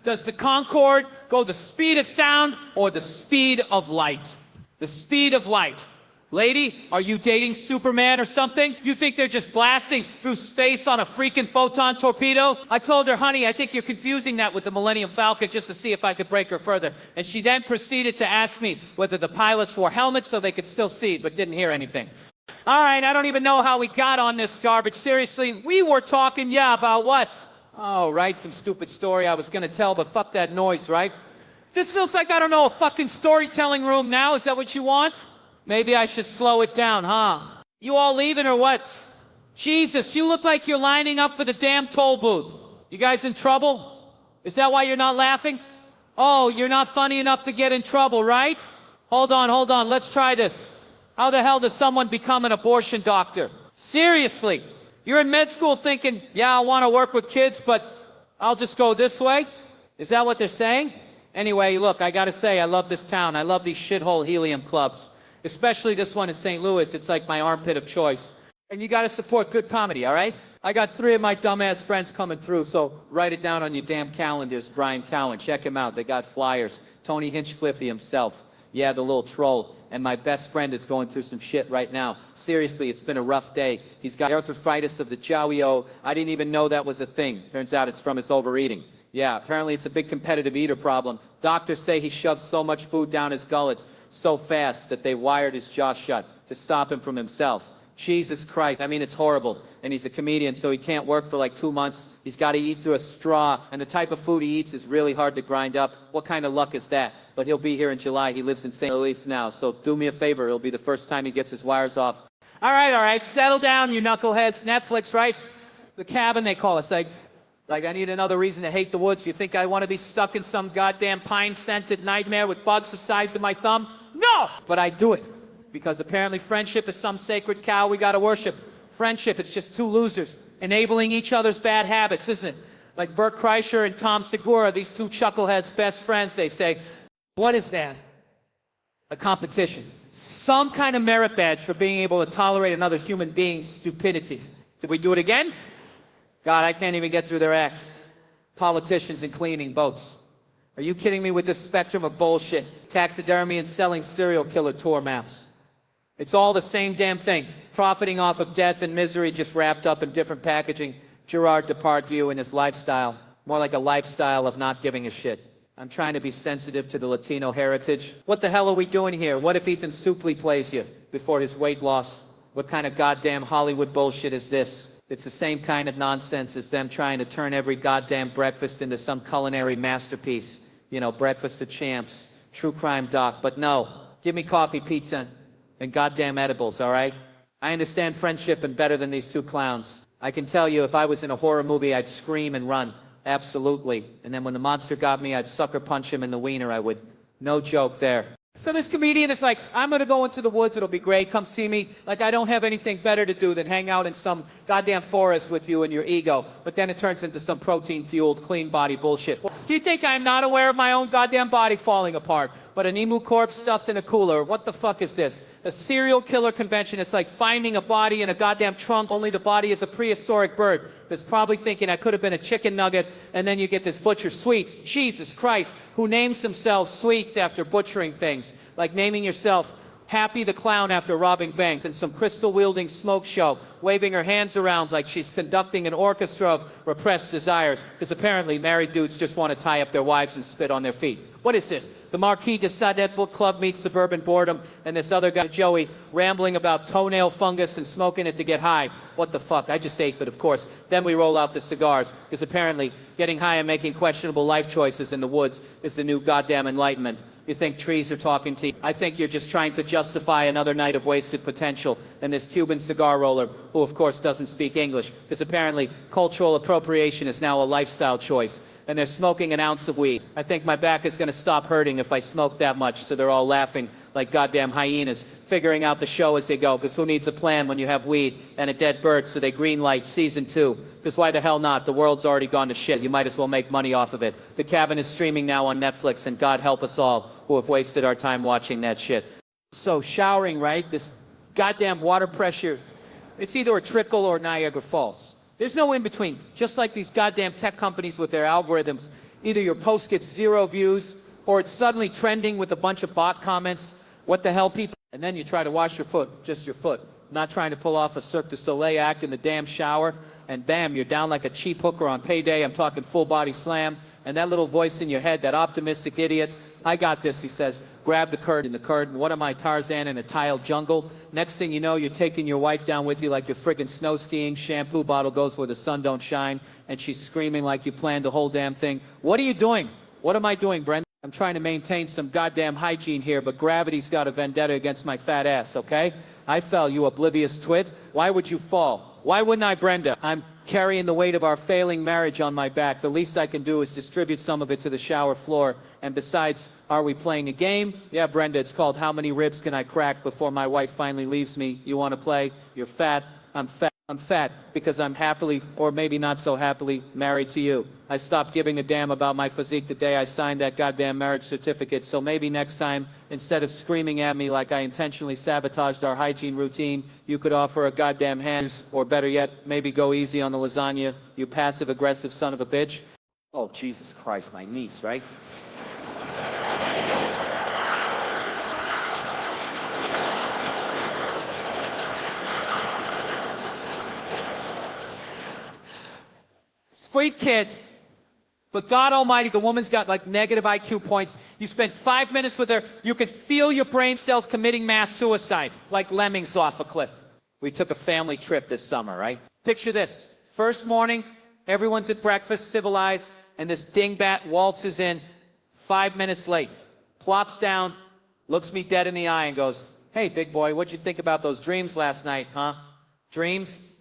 S1: does the Concorde go the speed of sound or the speed of light? The speed of light. Lady, are you dating Superman or something? You think they're just blasting through space on a freaking photon torpedo? I told her, honey, I think you're confusing that with the Millennium Falcon, just to see if I could break her further. And she then proceeded to ask me whether the pilots wore helmets so they could still see, but didn't hear anything. All right, I don't even know how we got on this garbage. Seriously, we were talking, about what? Oh, right, some stupid story I was gonna tell, but fuck that noise, right? This feels like, I don't know, a fucking storytelling room now. Is that what you want? Maybe I should slow it down, huh? You all leaving or what? Jesus, you look like you're lining up for the damn toll booth. You guys in trouble? Is that why you're not laughing? Oh, you're not funny enough to get in trouble, right? Hold on, let's try this. How the hell does someone become an abortion doctor? Seriously, you're in med school thinking, I want to work with kids, but I'll just go this way? Is that what they're saying? Anyway, look, I gotta say, I love this town. I love these shithole helium clubs. Especially this one in St. Louis. It's like my armpit of choice. And you gotta support good comedy, all right? I got 3 of my dumbass friends coming through, so write it down on your damn calendars. Brian Cowan, check him out. They got flyers. Tony Hinchcliffe himself. Yeah, the little troll. And my best friend is going through some shit right now. Seriously, it's been a rough day. He's got arthritis of the jowie-o. I didn't even know that was a thing. Turns out it's from his overeating. Yeah, apparently it's a big competitive eater problem. Doctors say he shoves so much food down his gullet so fast that they wired his jaw shut to stop him from himself. Jesus Christ, I mean, it's horrible. And he's a comedian, so he can't work for like 2 months. He's got to eat through a straw, and the type of food he eats is really hard to grind up. What kind of luck is that? But he'll be here in July. He lives in St. Louis now, so do me a favor. It'll be the first time he gets his wires off. All right, settle down, you knuckleheads. Netflix, right? The Cabin, they call it. It's like I need another reason to hate the woods. You think I want to be stuck in some goddamn pine-scented nightmare with bugs the size of my thumb? No! But I do it. Because apparently friendship is some sacred cow we gotta worship. Friendship, it's just 2 losers enabling each other's bad habits, isn't it? Like Bert Kreischer and Tom Segura, these 2 chuckleheads, best friends, they say. What is that? A competition. Some kind of merit badge for being able to tolerate another human being's stupidity. Did we do it again? God, I can't even get through their act. Politicians and cleaning boats. Are you kidding me with this spectrum of bullshit? Taxidermy and selling serial killer tour maps. It's all the same damn thing. Profiting off of death and misery just wrapped up in different packaging. Gerard Depardieu and his lifestyle. More like a lifestyle of not giving a shit. I'm trying to be sensitive to the Latino heritage. What the hell are we doing here? What if Ethan Suplee plays you before his weight loss? What kind of goddamn Hollywood bullshit is this? It's the same kind of nonsense as them trying to turn every goddamn breakfast into some culinary masterpiece. You know, Breakfast of Champs, true crime doc. But no, give me coffee, pizza, and goddamn edibles, all right? I understand friendship and better than these 2 clowns. I can tell you if I was in a horror movie, I'd scream and run. Absolutely. And then when the monster got me, I'd sucker punch him in the wiener, I would. No joke there. So this comedian is like, I'm going to go into the woods. It'll be great. Come see me. Like, I don't have anything better to do than hang out in some goddamn forest with you and your ego. But then it turns into some protein-fueled, clean body bullshit. Do you think I'm not aware of my own goddamn body falling apart? But an emu corpse stuffed in a cooler. What the fuck is this? A serial killer convention. It's like finding a body in a goddamn trunk, only the body is a prehistoric bird that's probably thinking I could have been a chicken nugget, and then you get this butcher Sweets. Jesus Christ, who names themselves Sweets after butchering things. Like naming yourself Happy the Clown after robbing banks, and some crystal-wielding smoke show, waving her hands around like she's conducting an orchestra of repressed desires, because apparently married dudes just want to tie up their wives and spit on their feet. What is this? The Marquis de Sade book club meets suburban boredom, and this other guy, Joey, rambling about toenail fungus and smoking it to get high. What the fuck? I just ate, but of course. Then we roll out the cigars, because apparently getting high and making questionable life choices in the woods is the new goddamn enlightenment. You think trees are talking to you? I think you're just trying to justify another night of wasted potential. And this Cuban cigar roller, who of course doesn't speak English, because apparently cultural appropriation is now a lifestyle choice. And they're smoking an ounce of weed. I think my back is going to stop hurting if I smoke that much, so they're all laughing like goddamn hyenas, figuring out the show as they go, because who needs a plan when you have weed and a dead bird, so they greenlight season 2. Because why the hell not? The world's already gone to shit. You might as well make money off of it. The Cabin is streaming now on Netflix, and God help us all who have wasted our time watching that shit. So showering, right? This goddamn water pressure, it's either a trickle or Niagara Falls. There's no in between. Just like these goddamn tech companies with their algorithms. Either your post gets 0 views, or it's suddenly trending with a bunch of bot comments. What the hell, people? And then you try to wash your foot, just your foot. Not trying to pull off a Cirque du Soleil act in the damn shower. And bam, you're down like a cheap hooker on payday. I'm talking full body slam. And that little voice in your head, that optimistic idiot, I got this, he says, grab the curtain, what am I, Tarzan in a tiled jungle? Next thing you know, you're taking your wife down with you like you're friggin' snow skiing, shampoo bottle goes where the sun don't shine, and she's screaming like you planned the whole damn thing. What are you doing? What am I doing, Brenda? I'm trying to maintain some goddamn hygiene here, but gravity's got a vendetta against my fat ass, okay? I fell, you oblivious twit. Why would you fall? Why wouldn't I, Brenda? I'm carrying the weight of our failing marriage on my back. The least I can do is distribute some of it to the shower floor. And besides, are we playing a game? Yeah, Brenda, it's called How Many Ribs Can I Crack Before My Wife Finally Leaves Me? You want to play? You're fat. I'm fat. I'm fat because I'm happily, or maybe not so happily, married to you. I stopped giving a damn about my physique the day I signed that goddamn marriage certificate, so maybe next time, instead of screaming at me like I intentionally sabotaged our hygiene routine, you could offer a goddamn hand, or better yet, maybe go easy on the lasagna, you passive-aggressive son of a bitch. Oh, Jesus Christ, my niece, right? Sweet kid, but God almighty, the woman's got like negative IQ points. You spend 5 minutes with her, you can feel your brain cells committing mass suicide, like lemmings off a cliff. We took a family trip this summer, right? Picture this. First morning, everyone's at breakfast, civilized, and this dingbat waltzes in 5 minutes late, plops down, looks me dead in the eye and goes, "Hey, big boy, what'd you think about those dreams last night, huh? Dreams?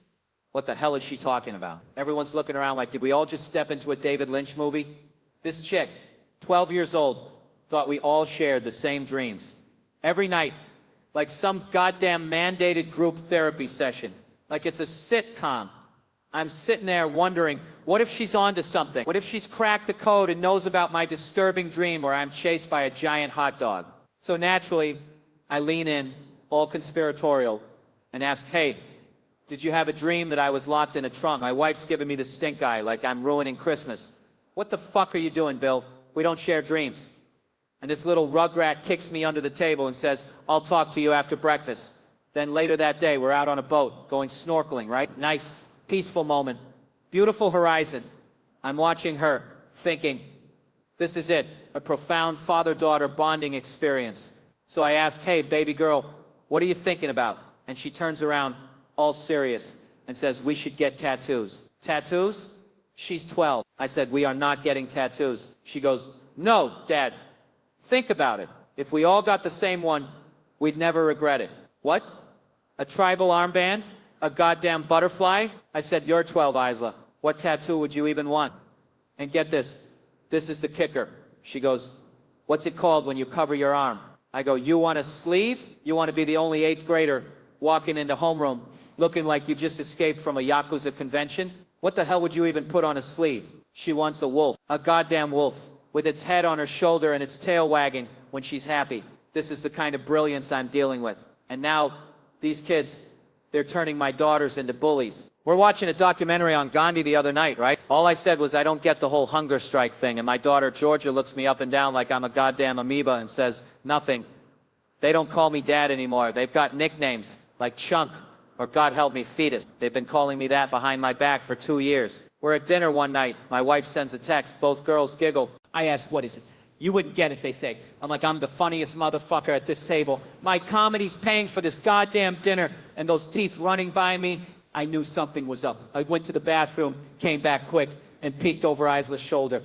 S1: What the hell is she talking about?" Everyone's looking around like, did we all just step into a David Lynch movie? This chick, 12 years old, thought we all shared the same dreams. Every night, like some goddamn mandated group therapy session. Like it's a sitcom. I'm sitting there wondering, what if she's onto something? What if she's cracked the code and knows about my disturbing dream where I'm chased by a giant hot dog? So naturally, I lean in, all conspiratorial, and ask, "Hey, did you have a dream that I was locked in a trunk? My wife's giving me the stink eye like I'm ruining Christmas." "What the fuck are you doing, Bill? We don't share dreams." And this little rugrat kicks me under the table and says, "I'll talk to you after breakfast." Then later that day, we're out on a boat going snorkeling, right? Nice, peaceful moment. Beautiful horizon. I'm watching her, thinking, this is it, a profound father-daughter bonding experience. So I ask, "Hey, baby girl, what are you thinking about?" And she turns around, all serious, and says, "We should get tattoos." Tattoos? She's 12. I said, "We are not getting tattoos." She goes, "No, Dad. Think about it. If we all got the same one, we'd never regret it." "What? A tribal armband? A goddamn butterfly?" I said, "You're 12, Isla. What tattoo would you even want?" And get this. This is the kicker. She goes, "What's it called when you cover your arm?" I go, "You want a sleeve? You want to be the only 8th grader walking into homeroom looking like you just escaped from a Yakuza convention? What the hell would you even put on a sleeve?" She wants a wolf. A goddamn wolf. With its head on her shoulder and its tail wagging when she's happy. This is the kind of brilliance I'm dealing with. And now, these kids, they're turning my daughters into bullies. We're watching a documentary on Gandhi the other night, right? All I said was I don't get the whole hunger strike thing, and my daughter Georgia looks me up and down like I'm a goddamn amoeba and says, "Nothing. They don't call me Dad anymore. They've got nicknames like Chunk or God help me, Fetus. They've been calling me that behind my back for 2 years." We're at dinner one night. My wife sends a text. Both girls giggle. I ask, "What is it?" You wouldn't get it, they say. I'm like, I'm the funniest motherfucker at this table. My comedy's paying for this goddamn dinner, and those teeth running by me, I knew something was up. I went to the bathroom, came back quick, and peeked over Isla's shoulder.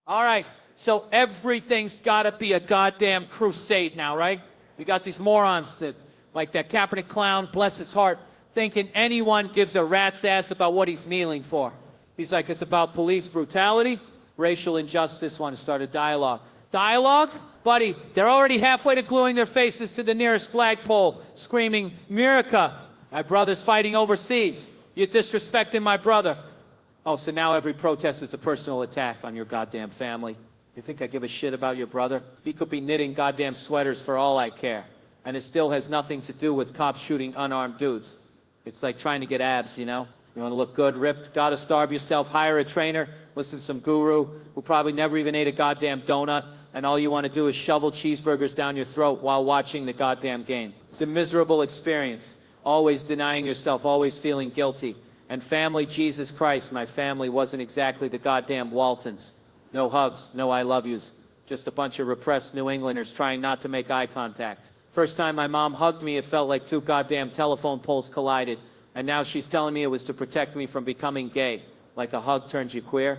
S1: All right, so everything's gotta be a goddamn crusade now, right? We got these morons that, like that Kaepernick clown, bless his heart, thinking anyone gives a rat's ass about what he's kneeling for. He's like, it's about police brutality, racial injustice, want to start a dialogue. Dialogue? Buddy, they're already halfway to gluing their faces to the nearest flagpole, screaming, America, my brother's fighting overseas. You're disrespecting my brother. Oh, so now every protest is a personal attack on your goddamn family. You think I give a shit about your brother? He could be knitting goddamn sweaters for all I care. And it still has nothing to do with cops shooting unarmed dudes. It's like trying to get abs, you know? You want to look good, ripped, gotta starve yourself, hire a trainer, listen to some guru who probably never even ate a goddamn donut, and all you want to do is shovel cheeseburgers down your throat while watching the goddamn game. It's a miserable experience. Always denying yourself, always feeling guilty. And family, Jesus Christ, my family wasn't exactly the goddamn Waltons. No hugs, no I love yous. Just a bunch of repressed New Englanders trying not to make eye contact. First time my mom hugged me, it felt like two goddamn telephone poles collided. And now she's telling me it was to protect me from becoming gay. Like a hug turns you queer?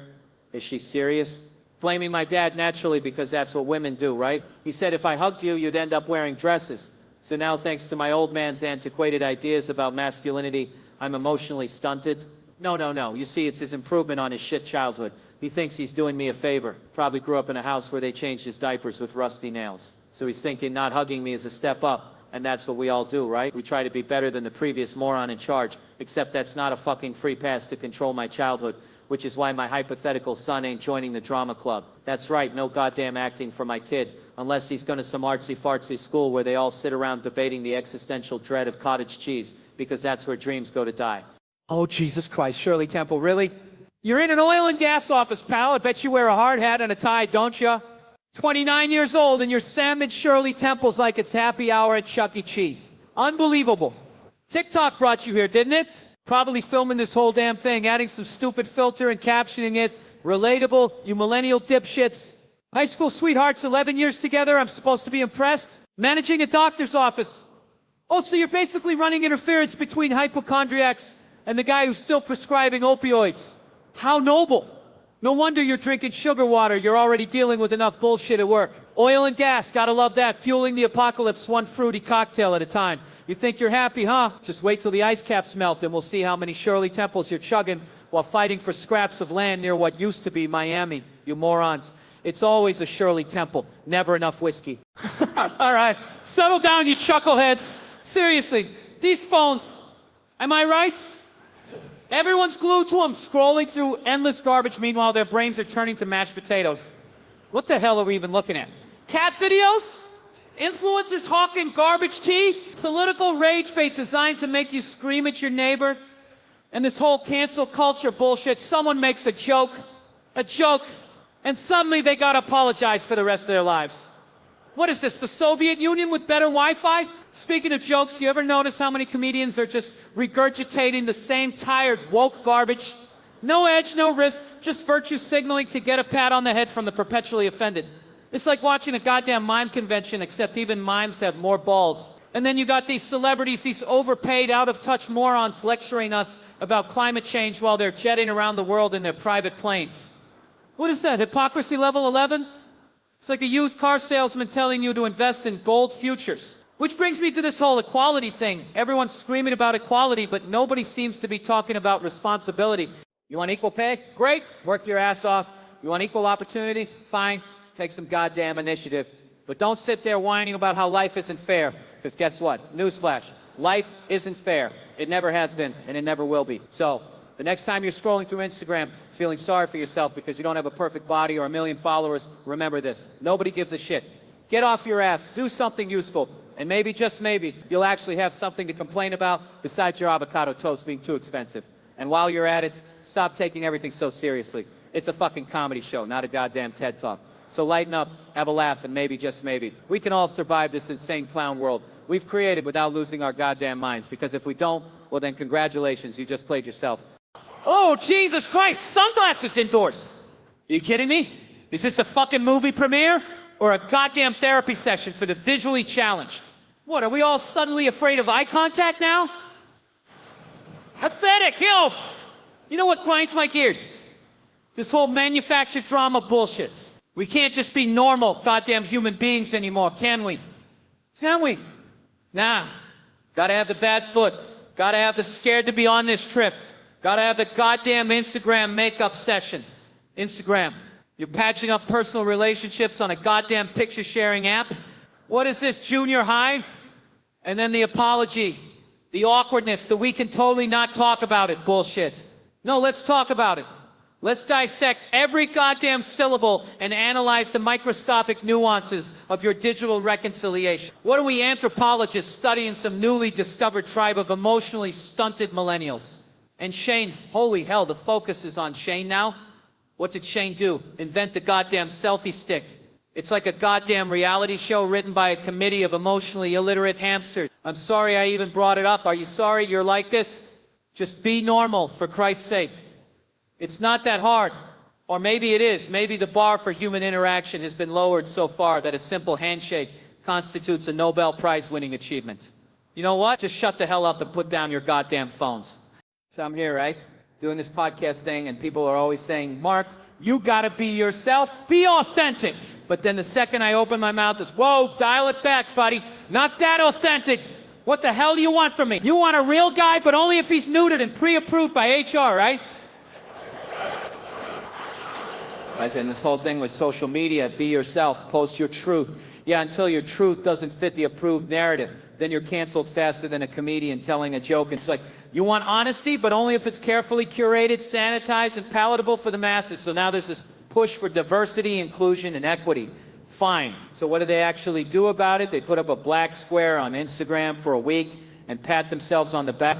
S1: Is she serious? Blaming my dad naturally because that's what women do, right? He said if I hugged you, you'd end up wearing dresses. So now thanks to my old man's antiquated ideas about masculinity, I'm emotionally stunted. No. You see, it's his improvement on his shit childhood. He thinks he's doing me a favor. Probably grew up in a house where they changed his diapers with rusty nails. So he's thinking not hugging me is a step up. And that's what we all do, right? We try to be better than the previous moron in charge, except that's not a fucking free pass to control my childhood, which is why my hypothetical son ain't joining the drama club. That's right, no goddamn acting for my kid, unless he's going to some artsy-fartsy school where they all sit around debating the existential dread of cottage cheese, because that's where dreams go to die. Oh, Jesus Christ, Shirley Temple, really? You're in an oil and gas office, pal. I bet you wear a hard hat and a tie, don't you? 29 years old and you're Sam Shirley Temples like it's happy hour at Chuck E. Cheese. Unbelievable. TikTok brought you here, didn't it? Probably filming this whole damn thing, adding some stupid filter and captioning it. Relatable, you millennial dipshits. High school sweethearts, 11 years together, I'm supposed to be impressed. Managing a doctor's office. Oh, so you're basically running interference between hypochondriacs and the guy who's still prescribing opioids. How noble. No wonder you're drinking sugar water. You're already dealing with enough bullshit at work. Oil and gas, gotta love that. Fueling the apocalypse one fruity cocktail at a time. You think you're happy, huh? Just wait till the ice caps melt and we'll see how many Shirley Temples you're chugging while fighting for scraps of land near what used to be Miami. You morons. It's always a Shirley Temple. Never enough whiskey. All right. Settle down, you chuckleheads. Seriously, these phones, am I right? Everyone's glued to them, scrolling through endless garbage. Meanwhile, their brains are turning to mashed potatoes. What the hell are we even looking at? Cat videos? Influencers hawking garbage tea? Political rage bait designed to make you scream at your neighbor? And this whole cancel culture bullshit. Someone makes a joke, and suddenly they gotta apologize for the rest of their lives. What is this, the Soviet Union with better Wi-Fi? Speaking of jokes, you ever notice how many comedians are just regurgitating the same tired, woke garbage? No edge, no risk, just virtue signaling to get a pat on the head from the perpetually offended. It's like watching a goddamn mime convention, except even mimes have more balls. And then you got these celebrities, these overpaid, out-of-touch morons lecturing us about climate change while they're jetting around the world in their private planes. What is that, hypocrisy level 11? It's like a used car salesman telling you to invest in gold futures. Which brings me to this whole equality thing. Everyone's screaming about equality, but nobody seems to be talking about responsibility. You want equal pay? Great. Work your ass off. You want equal opportunity? Fine. Take some goddamn initiative. But don't sit there whining about how life isn't fair. Because guess what? Newsflash. Life isn't fair. It never has been, and it never will be. So, the next time you're scrolling through Instagram feeling sorry for yourself because you don't have a perfect body or a million followers, remember this. Nobody gives a shit. Get off your ass. Do something useful. And maybe, just maybe, you'll actually have something to complain about besides your avocado toast being too expensive. And while you're at it, stop taking everything so seriously. It's a fucking comedy show, not a goddamn TED Talk. So lighten up, have a laugh, and maybe, just maybe, we can all survive this insane clown world we've created without losing our goddamn minds. Because if we don't, well then congratulations, you just played yourself. Oh, Jesus Christ, sunglasses indoors. Are you kidding me? Is this a fucking movie premiere? or a goddamn therapy session for the visually challenged. What, are we all suddenly afraid of eye contact now? Pathetic, yo! You know what grinds my gears? This whole manufactured drama bullshit. We can't just be normal goddamn human beings anymore, can we? Can we? Nah. Gotta have the bad foot. Gotta have the scared to be on this trip. Gotta have the goddamn Instagram makeup session. Instagram. You're patching up personal relationships on a goddamn picture-sharing app? What is this, junior high? And then the apology, the awkwardness, the we can totally not talk about it bullshit. No, let's talk about it. Let's dissect every goddamn syllable and analyze the microscopic nuances of your digital reconciliation. What are we anthropologists studying some newly discovered tribe of emotionally stunted millennials? And Shane, holy hell, the focus is on Shane now. What did Shane do? Invent the goddamn selfie stick. It's like a goddamn reality show written by a committee of emotionally illiterate hamsters. I'm sorry I even brought it up. Are you sorry you're like this? Just be normal, for Christ's sake. It's not that hard. Or maybe it is. Maybe the bar for human interaction has been lowered so far that a simple handshake constitutes a Nobel Prize-winning achievement. You know what? Just shut the hell up and put down your goddamn phones. So I'm here, right? Doing this podcast thing, and people are always saying, Mark, you gotta be yourself. Be authentic. But then the second I open my mouth, it's, whoa, dial it back, buddy. Not that authentic. What the hell do you want from me? You want a real guy, but only if he's neutered and pre-approved by HR, right? And this whole thing with social media, be yourself, post your truth. Yeah, until your truth doesn't fit the approved narrative. Then you're canceled faster than a comedian telling a joke. It's like, you want honesty, but only if it's carefully curated, sanitized, and palatable for the masses. So now there's this push for diversity, inclusion, and equity. Fine. So what do they actually do about it? They put up a black square on Instagram for a week and pat themselves on the back.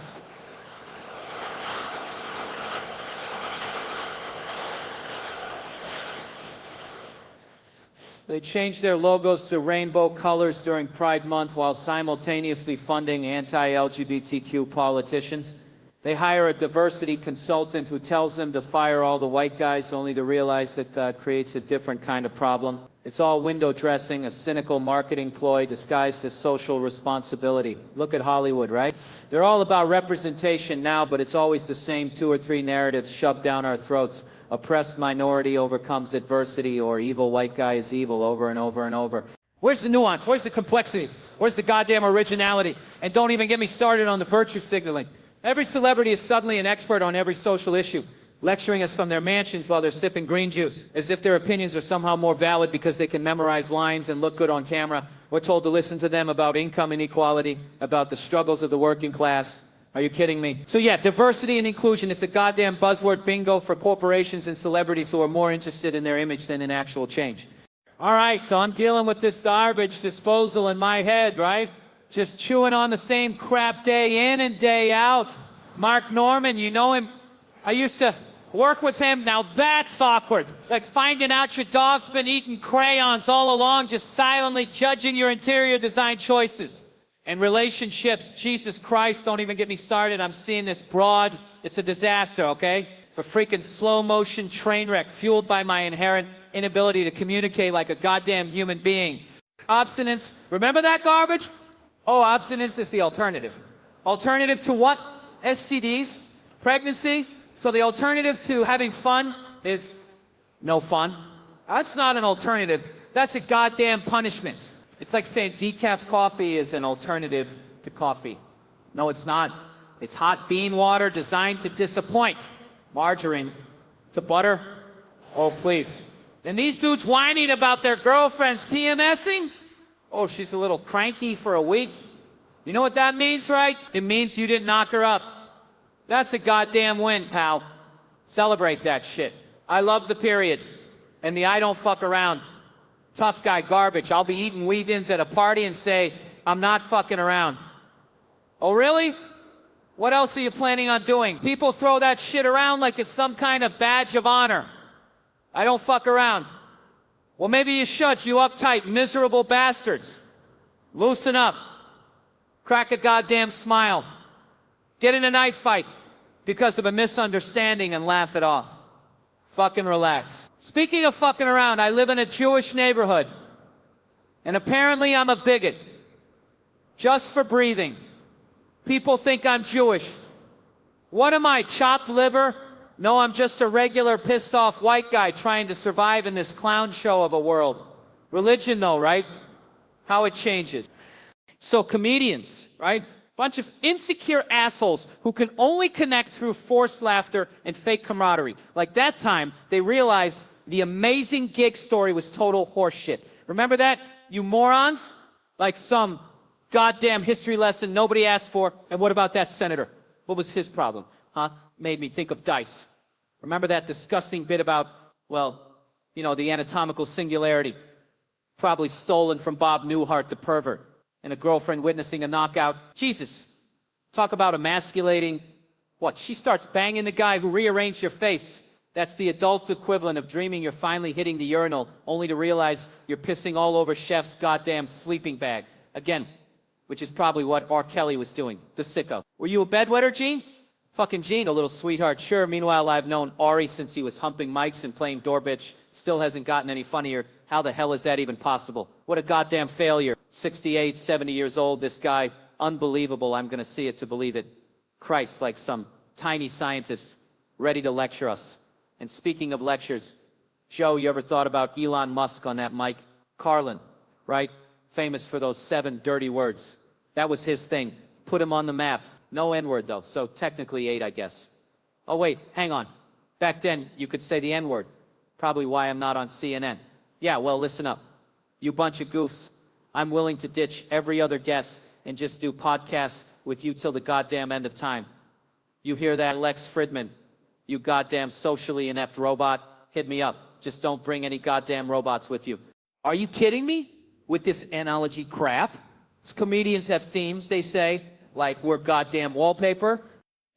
S1: They changed their logos to rainbow colors during Pride Month while simultaneously funding anti-LGBTQ politicians. They hire a diversity consultant who tells them to fire all the white guys, only to realize that creates a different kind of problem. It's all window dressing, a cynical marketing ploy disguised as social responsibility. Look at Hollywood, right? They're all about representation now, but it's always the same 2 or 3 narratives shoved down our throats. Oppressed minority overcomes adversity, or evil white guy is evil, over and over and over. Where's the nuance? Where's the complexity? Where's the goddamn originality? And don't even get me started on the virtue signaling. Every celebrity is suddenly an expert on every social issue, lecturing us from their mansions while they're sipping green juice, as if their opinions are somehow more valid because they can memorize lines and look good on camera. We're told to listen to them about income inequality, about the struggles of the working class. Are you kidding me? So yeah, diversity and inclusion, it's a goddamn buzzword bingo for corporations and celebrities who are more interested in their image than in actual change. All right, so I'm dealing with this garbage disposal in my head, right? Just chewing on the same crap day in and day out. Mark Norman, you know him? I used to work with him. Now that's awkward. Like finding out your dog's been eating crayons all along, just silently judging your interior design choices. And relationships, Jesus Christ, don't even get me started. I'm seeing this broad. It's a disaster, okay? A freaking slow motion train wreck fueled by my inherent inability to communicate like a goddamn human being. Obstinance, remember that garbage? Oh, abstinence is the alternative. Alternative to what? STDs? Pregnancy? So the alternative to having fun is no fun. That's not an alternative. That's a goddamn punishment. It's like saying decaf coffee is an alternative to coffee. No, it's not. It's hot bean water designed to disappoint. Margarine to butter? Oh, please. And these dudes whining about their girlfriends PMSing? Oh, she's a little cranky for a week. You know what that means, right? It means you didn't knock her up. That's a goddamn win, pal. Celebrate that shit. I love the period. And the I don't fuck around. Tough guy garbage. I'll be eating weed-ins at a party and say, I'm not fucking around. Oh, really? What else are you planning on doing? People throw that shit around like it's some kind of badge of honor. I don't fuck around. Well, maybe you should, you uptight, miserable bastards. Loosen up. Crack a goddamn smile. Get in a knife fight because of a misunderstanding and laugh it off. Fucking relax. Speaking of fucking around, I live in a Jewish neighborhood. And apparently I'm a bigot. Just for breathing. People think I'm Jewish. What am I, chopped liver? No, I'm just a regular pissed off white guy trying to survive in this clown show of a world. Religion though, right? How it changes. So comedians, right? Bunch of insecure assholes who can only connect through forced laughter and fake camaraderie. Like that time, they realized the amazing gig story was total horseshit. Remember that, you morons? Like some goddamn history lesson nobody asked for. And what about that senator? What was his problem? Huh? Made me think of dice. Remember that disgusting bit about, well, you know, the anatomical singularity? Probably stolen from Bob Newhart, the pervert. And a girlfriend witnessing a knockout. Jesus. Talk about emasculating. What? She starts banging the guy who rearranged your face. That's the adult equivalent of dreaming you're finally hitting the urinal, only to realize you're pissing all over Chef's goddamn sleeping bag. Again, which is probably what R. Kelly was doing, the sicko. Were you a bedwetter, Gene? Fucking Gene, a little sweetheart, sure. Meanwhile, I've known Ari since he was humping mics and playing door bitch. Still hasn't gotten any funnier. How the hell is that even possible? What a goddamn failure. 68, 70 years old, this guy. Unbelievable, I'm gonna see it to believe it. Christ, like some tiny scientist ready to lecture us. And speaking of lectures, Joe, you ever thought about Elon Musk on that mic? Carlin, right? Famous for those 7 dirty words. That was his thing. Put him on the map. No N-word though, so technically 8, I guess. Oh wait, hang on. Back then, you could say the N-word. Probably why I'm not on CNN. Yeah, well, listen up. You bunch of goofs. I'm willing to ditch every other guest and just do podcasts with you till the goddamn end of time. You hear that, Lex Fridman? You goddamn socially inept robot? Hit me up. Just don't bring any goddamn robots with you. Are you kidding me? With this analogy crap? Comedians have themes, they say, like we're goddamn wallpaper.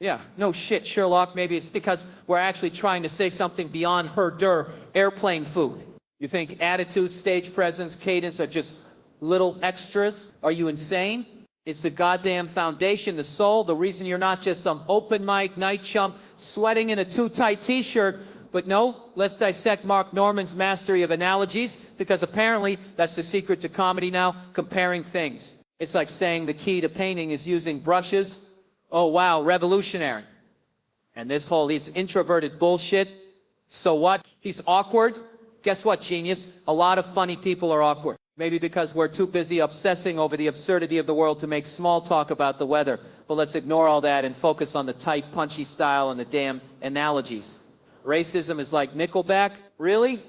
S1: Yeah, no shit, Sherlock. Maybe it's because we're actually trying to say something beyond hors-d'oeuvre airplane food. You think attitude, stage presence, cadence are just little extras? Are you insane? It's the goddamn foundation, the soul, the reason you're not just some open mic night chump sweating in a too tight t-shirt. But no, let's dissect Mark Norman's mastery of analogies, because apparently that's the secret to comedy now, comparing things. It's like saying the key to painting is using brushes. Oh wow, revolutionary. And this whole, he's introverted bullshit. So what? He's awkward. Guess what, genius? A lot of funny people are awkward. Maybe because we're too busy obsessing over the absurdity of the world to make small talk about the weather. But let's ignore all that and focus on the tight, punchy style and the damn analogies. Racism is like Nickelback? Really?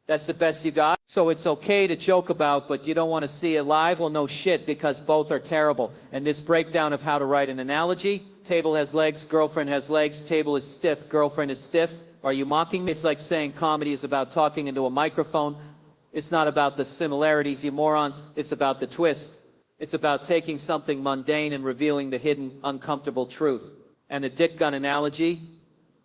S1: That's the best you got? So it's okay to joke about, but you don't want to see it live? Well, no shit, because both are terrible. And this breakdown of how to write an analogy, table has legs, girlfriend has legs, table is stiff, girlfriend is stiff. Are you mocking me? It's like saying comedy is about talking into a microphone. It's not about the similarities, you morons. It's about the twist. It's about taking something mundane and revealing the hidden, uncomfortable truth. And the dick gun analogy,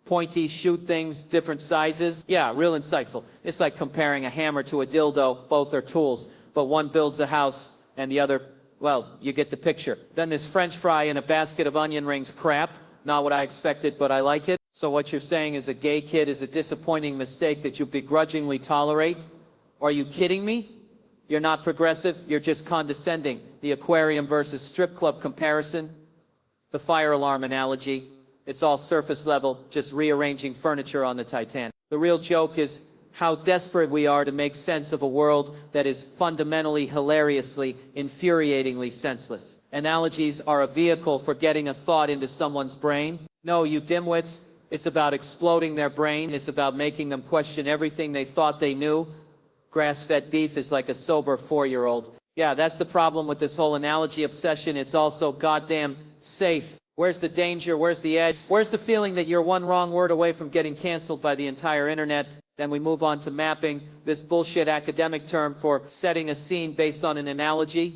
S1: pointy, shoot things, different sizes. Yeah, real insightful. It's like comparing a hammer to a dildo. Both are tools, but one builds a house and the other, well, you get the picture. Then this French fry in a basket of onion rings crap. Not what I expected, but I like it. So what you're saying is a gay kid is a disappointing mistake that you begrudgingly tolerate? Are you kidding me? You're not progressive, you're just condescending. The aquarium versus strip club comparison, the fire alarm analogy, it's all surface level, just rearranging furniture on the Titanic. The real joke is how desperate we are to make sense of a world that is fundamentally, hilariously, infuriatingly senseless. Analogies are a vehicle for getting a thought into someone's brain. No, you dimwits, it's about exploding their brain. It's about making them question everything they thought they knew. Grass-fed beef is like a sober 4-year-old. Yeah, that's the problem with this whole analogy obsession. It's also goddamn safe. Where's the danger? Where's the edge? Where's the feeling that you're one wrong word away from getting canceled by the entire internet? Then we move on to mapping, this bullshit academic term for setting a scene based on an analogy.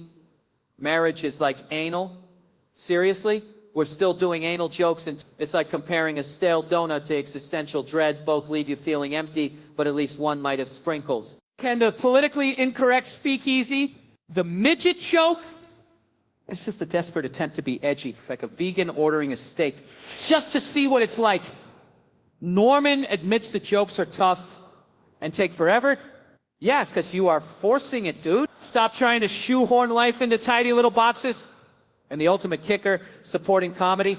S1: Marriage is like anal. Seriously? We're still doing anal jokes, and it's like comparing a stale donut to existential dread. Both leave you feeling empty, but at least one might have sprinkles. Can the politically incorrect speakeasy, the midget joke? It's just a desperate attempt to be edgy, like a vegan ordering a steak, just to see what it's like. Norman admits the jokes are tough and take forever. Yeah, because you are forcing it, dude. Stop trying to shoehorn life into tidy little boxes. And the ultimate kicker, supporting comedy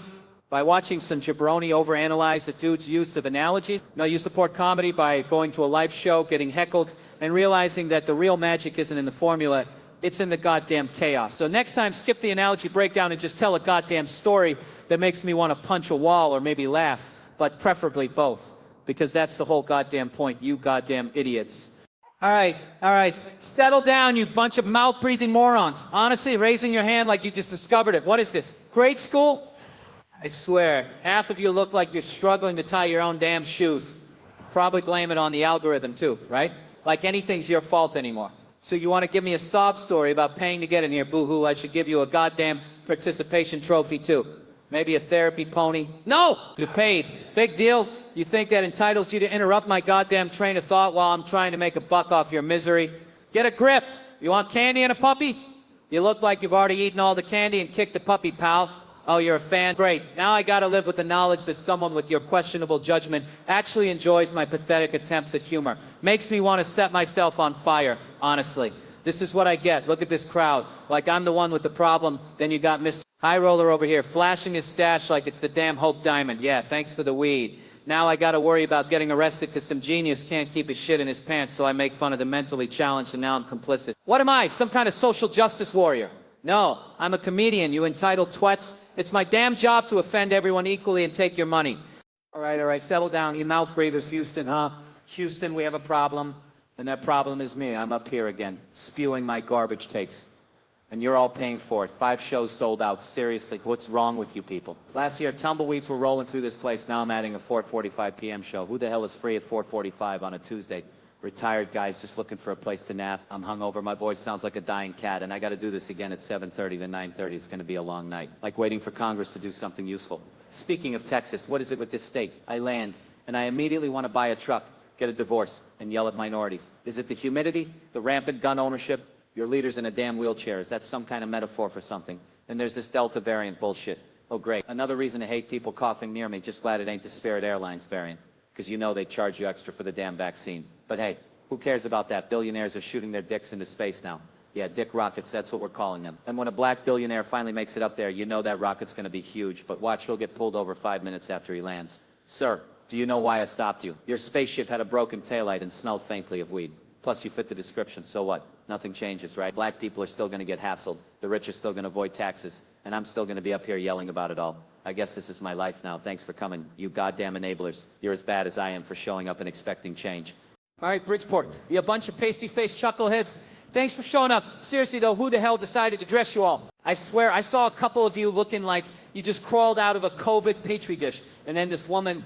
S1: by watching some jabroni overanalyze a dude's use of analogies. No, you support comedy by going to a live show, getting heckled, and realizing that the real magic isn't in the formula, it's in the goddamn chaos. So next time, skip the analogy breakdown and just tell a goddamn story that makes me want to punch a wall or maybe laugh, but preferably both, because that's the whole goddamn point, you goddamn idiots. All right, settle down, you bunch of mouth-breathing morons. Honestly, raising your hand like you just discovered it. What is this, grade school? I swear, half of you look like you're struggling to tie your own damn shoes. Probably blame it on the algorithm too, right? Like anything's your fault anymore. So you want to give me a sob story about paying to get in here, boo-hoo, I should give you a goddamn participation trophy too. Maybe a therapy pony. No! You paid. Big deal. You think that entitles you to interrupt my goddamn train of thought while I'm trying to make a buck off your misery? Get a grip. You want candy and a puppy? You look like you've already eaten all the candy and kicked the puppy, pal. Oh, you're a fan? Great. Now I gotta live with the knowledge that someone with your questionable judgment actually enjoys my pathetic attempts at humor. Makes me want to set myself on fire, honestly. This is what I get. Look at this crowd. Like I'm the one with the problem, then you got Mr. High Roller over here flashing his stash like it's the damn Hope Diamond. Yeah, thanks for the weed. Now I gotta worry about getting arrested because some genius can't keep his shit in his pants, so I make fun of the mentally challenged and now I'm complicit. What am I, some kind of social justice warrior? No, I'm a comedian, you entitled twats. It's my damn job to offend everyone equally and take your money. All right, settle down, you mouth breathers, Houston, huh? Houston, we have a problem, and that problem is me. I'm up here again, spewing my garbage takes. And you're all paying for it. 5 shows sold out. Seriously, what's wrong with you people? Last year, tumbleweeds were rolling through this place. Now I'm adding a 4:45 p.m. show. Who the hell is free at 4:45 on a Tuesday? Retired guys just looking for a place to nap. I'm hungover. My voice sounds like a dying cat. And I got to do this again at 7:30 to 9:30. It's going to be a long night. Like waiting for Congress to do something useful. Speaking of Texas, what is it with this state? I land, and I immediately want to buy a truck, get a divorce, and yell at minorities. Is it the humidity? The rampant gun ownership? Your leader's in a damn wheelchair. Is that some kind of metaphor for something? And there's this Delta variant bullshit. Oh, great. Another reason to hate people coughing near me. Just glad it ain't the Spirit Airlines variant. Because you know they charge you extra for the damn vaccine. But hey, who cares about that? Billionaires are shooting their dicks into space now. Yeah, dick rockets, that's what we're calling them. And when a black billionaire finally makes it up there, you know that rocket's going to be huge. But watch, he'll get pulled over 5 minutes after he lands. Sir, do you know why I stopped you? Your spaceship had a broken taillight and smelled faintly of weed. Plus, you fit the description, so what? Nothing changes, right? Black people are still going to get hassled. The rich are still going to avoid taxes. And I'm still going to be up here yelling about it all. I guess this is my life now. Thanks for coming, you goddamn enablers. You're as bad as I am for showing up and expecting change. All right, Bridgeport, you a bunch of pasty-faced chuckleheads. Thanks for showing up. Seriously, though, who the hell decided to dress you all? I swear, I saw a couple of you looking like you just crawled out of a COVID petri dish. And then this woman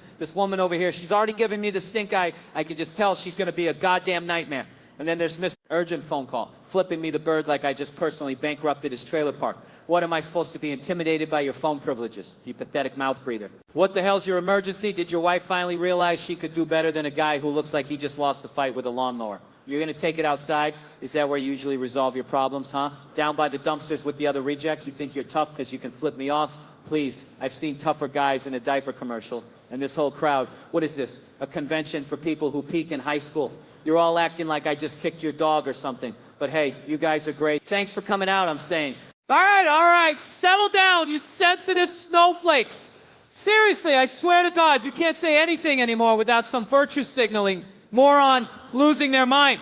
S1: over here, she's already giving me the stink eye. I can just tell she's going to be a goddamn nightmare. And then there's Mr. Urgent phone call, flipping me the bird like I just personally bankrupted his trailer park. What am I supposed to be, intimidated by your phone privileges, you pathetic mouth breather? What the hell's your emergency? Did your wife finally realize she could do better than a guy who looks like he just lost a fight with a lawnmower? You're going to take it outside? Is that where you usually resolve your problems, huh? Down by the dumpsters with the other rejects? You think you're tough because you can flip me off? Please, I've seen tougher guys in a diaper commercial. And this whole crowd, what is this? A convention for people who peak in high school. You're all acting like I just kicked your dog or something. But hey, you guys are great. Thanks for coming out, I'm saying. All right, settle down, you sensitive snowflakes. Seriously, I swear to God, you can't say anything anymore without some virtue signaling moron losing their mind.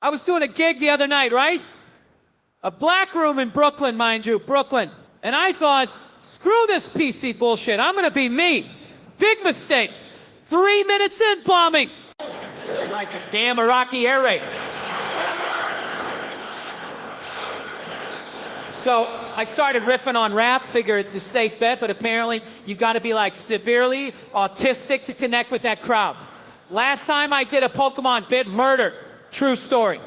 S1: I was doing a gig the other night, right? A black room in Brooklyn, mind you, Brooklyn. And I thought, screw this PC bullshit, I'm gonna be me. Big mistake. 3 minutes in, bombing. Like a damn Iraqi air raid. So I started riffing on rap, figure it's a safe bet, but apparently you gotta be like severely autistic to connect with that crowd. Last time I did a Pokemon bit, murder, true story.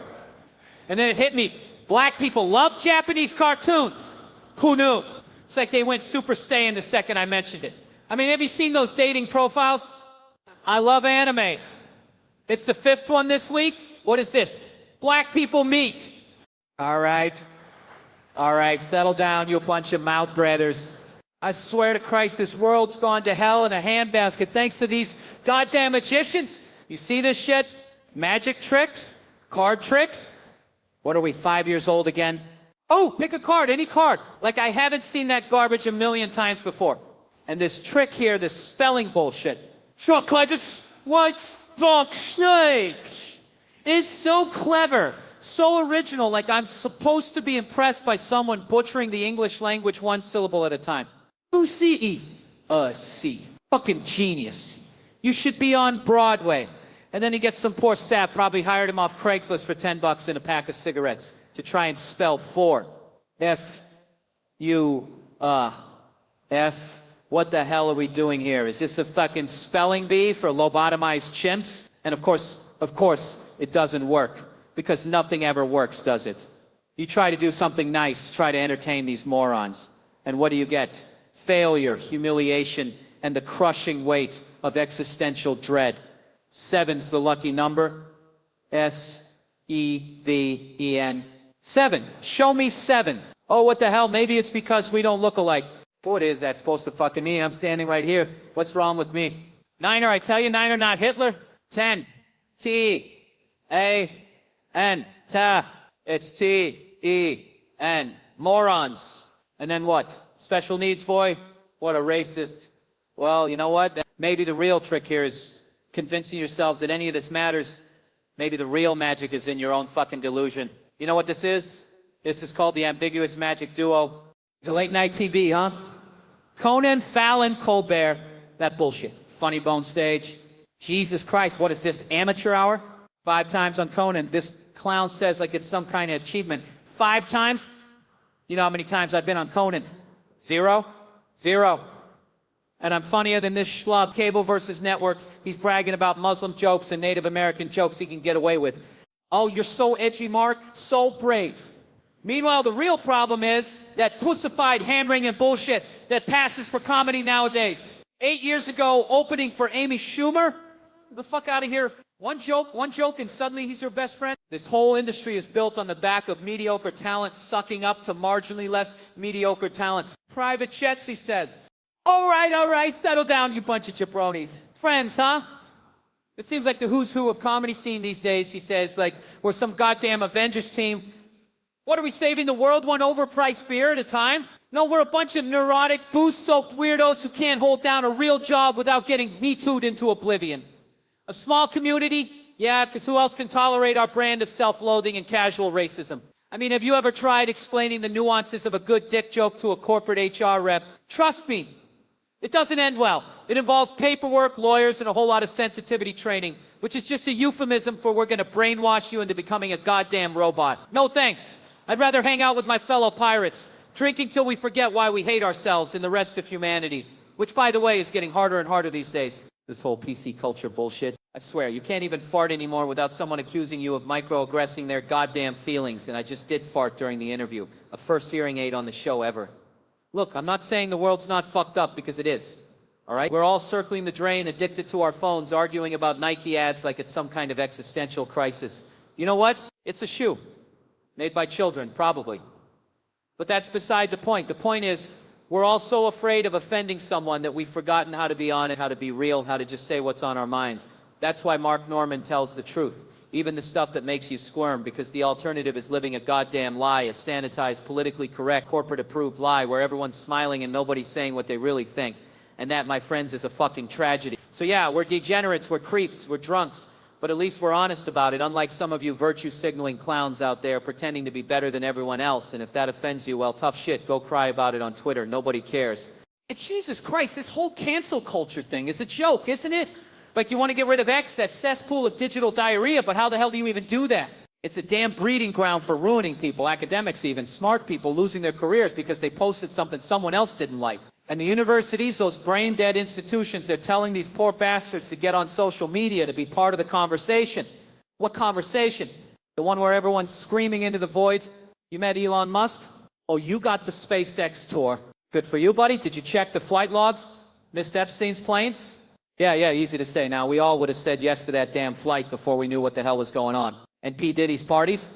S1: And then it hit me, black people love Japanese cartoons. Who knew? It's like they went Super Saiyan the second I mentioned it. I mean, have you seen those dating profiles? I love anime. It's the 5th one this week. What is this? Black people meet. All right, settle down, you bunch of mouth breathers. I swear to Christ, this world's gone to hell in a handbasket thanks to these goddamn magicians. You see this shit? Magic tricks? Card tricks? What are we, 5 years old again? Oh, pick a card, any card. Like I haven't seen that garbage a million times before. And this trick here, this spelling bullshit. Chocolate, what's the shake? It's so clever, so original, like I'm supposed to be impressed by someone butchering the English language one syllable at a time. C. Fucking genius. You should be on Broadway. And then he gets some poor sap, probably hired him off Craigslist for $10 and a pack of cigarettes to try and spell for. What the hell are we doing here? Is this a fucking spelling bee for lobotomized chimps? And of course, it doesn't work. Because nothing ever works, does it? You try to do something nice, try to entertain these morons. And what do you get? Failure, humiliation, and the crushing weight of existential dread. 7's the lucky number. S-E-V-E-N. 7. Show me 7. Oh, what the hell? Maybe it's because we don't look alike. What is that supposed to fucking mean? I'm standing right here. What's wrong with me? Niner, I tell you, Niner, not Hitler. 10. T-A-N. Ta. It's T-E-N. Morons. And then what? Special needs boy? What a racist. Well, you know what? Maybe the real trick here is convincing yourselves that any of this matters. Maybe the real magic is in your own fucking delusion. You know what this is? This is called the ambiguous magic duo. The late night TV, huh? Conan, Fallon, Colbert. That bullshit. Funny Bone Stage. Jesus Christ, what is this, amateur hour? 5 times on Conan. This clown says like it's some kind of achievement. 5 times? You know how many times I've been on Conan? 0? 0. And I'm funnier than this schlub, cable versus network. He's bragging about Muslim jokes and Native American jokes he can get away with. Oh, you're so edgy, Mark. So brave. Meanwhile, the real problem is that pussified hand-wringing bullshit that passes for comedy nowadays. 8 years ago, opening for Amy Schumer. Get the fuck out of here. One joke, and suddenly he's your best friend. This whole industry is built on the back of mediocre talent sucking up to marginally less mediocre talent. Private jets, he says. All right, settle down, you bunch of jabronis. Friends, huh? It seems like the who's who of comedy scene these days, he says, like we're some goddamn Avengers team. What are we saving the world, one overpriced beer at a time? No, we're a bunch of neurotic, booze-soaked weirdos who can't hold down a real job without getting Me Too'd into oblivion. A small community? Yeah, because who else can tolerate our brand of self-loathing and casual racism? I mean, have you ever tried explaining the nuances of a good dick joke to a corporate HR rep? Trust me, it doesn't end well. It involves paperwork, lawyers, and a whole lot of sensitivity training, which is just a euphemism for we're going to brainwash you into becoming a goddamn robot. No thanks. I'd rather hang out with my fellow pirates, drinking till we forget why we hate ourselves and the rest of humanity, which, by the way, is getting harder and harder these days. This whole PC culture bullshit. I swear, you can't even fart anymore without someone accusing you of microaggressing their goddamn feelings, and I just did fart during the interview. A first hearing aid on the show ever. Look, I'm not saying the world's not fucked up, because it is. All right? We're all circling the drain, addicted to our phones, arguing about Nike ads like it's some kind of existential crisis. You know what? It's a shoe. Made by children, probably. But that's beside the point. The point is, we're all so afraid of offending someone that we've forgotten how to be honest, how to be real, how to just say what's on our minds. That's why Mark Norman tells the truth. Even the stuff that makes you squirm, because the alternative is living a goddamn lie, a sanitized, politically correct, corporate-approved lie where everyone's smiling and nobody's saying what they really think. And that, my friends, is a fucking tragedy. So yeah, we're degenerates, we're creeps, we're drunks, but at least we're honest about it, unlike some of you virtue-signaling clowns out there pretending to be better than everyone else. And if that offends you, well, tough shit, go cry about it on Twitter. Nobody cares. And Jesus Christ, this whole cancel culture thing is a joke, isn't it? Like you want to get rid of X, that cesspool of digital diarrhea, but how the hell do you even do that? It's a damn breeding ground for ruining people, academics even, smart people losing their careers because they posted something someone else didn't like. And the universities, those brain-dead institutions, they're telling these poor bastards to get on social media to be part of the conversation. What conversation? The one where everyone's screaming into the void? You met Elon Musk? Oh, you got the SpaceX tour. Good for you, buddy. Did you check the flight logs? Missed Epstein's plane? Yeah, easy to say. Now, we all would have said yes to that damn flight before we knew what the hell was going on. And P. Diddy's parties?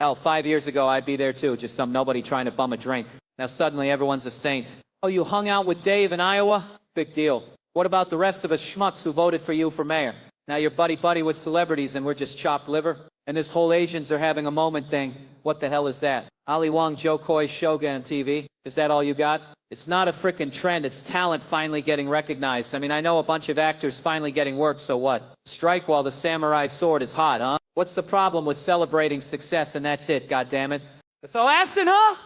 S1: Hell, 5 years ago, I'd be there too, just some nobody trying to bum a drink. Now suddenly everyone's a saint. Oh, you hung out with Dave in Iowa? Big deal. What about the rest of us schmucks who voted for you for mayor? Now you're buddy-buddy with celebrities and we're just chopped liver? And this whole Asians are having a moment thing, what the hell is that? Ali Wong, Joe Coy's Shogun on TV? Is that all you got? It's not a frickin' trend, it's talent finally getting recognized. I mean, I know a bunch of actors finally getting work, so what? Strike while the samurai sword is hot, huh? What's the problem with celebrating success and that's it, goddammit? That's all asking, huh?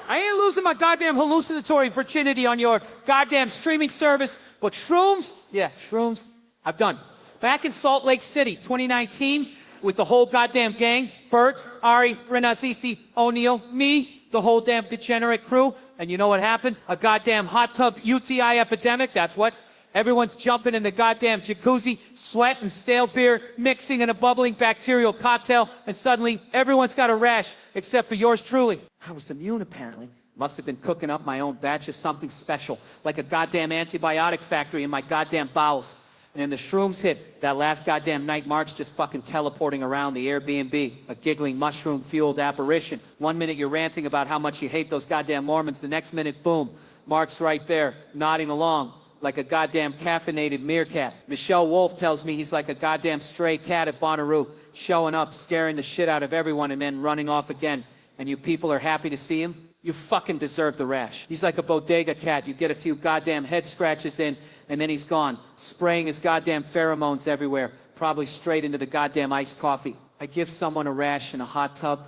S1: I ain't losing my goddamn hallucinatory virginity on your goddamn streaming service, but shrooms? Yeah, shrooms. I've done. Back in Salt Lake City, 2019, with the whole goddamn gang, Bert, Ari, Renazisi, O'Neill, me, the whole damn degenerate crew, and you know what happened? A goddamn hot tub UTI epidemic, that's what. Everyone's jumping in the goddamn jacuzzi, sweat and stale beer, mixing in a bubbling bacterial cocktail, and suddenly everyone's got a rash, except for yours truly. I was immune, apparently. Must have been cooking up my own batch of something special, like a goddamn antibiotic factory in my goddamn bowels. And then the shrooms hit, that last goddamn night, Mark's just fucking teleporting around the Airbnb, a giggling mushroom-fueled apparition. 1 minute you're ranting about how much you hate those goddamn Mormons, the next minute, boom, Mark's right there, nodding along, like a goddamn caffeinated meerkat. Michelle Wolf tells me he's like a goddamn stray cat at Bonnaroo, showing up, scaring the shit out of everyone, and then running off again. And you people are happy to see him? You fucking deserve the rash. He's like a bodega cat. You get a few goddamn head scratches in, and then he's gone, spraying his goddamn pheromones everywhere, probably straight into the goddamn iced coffee. I give someone a rash in a hot tub?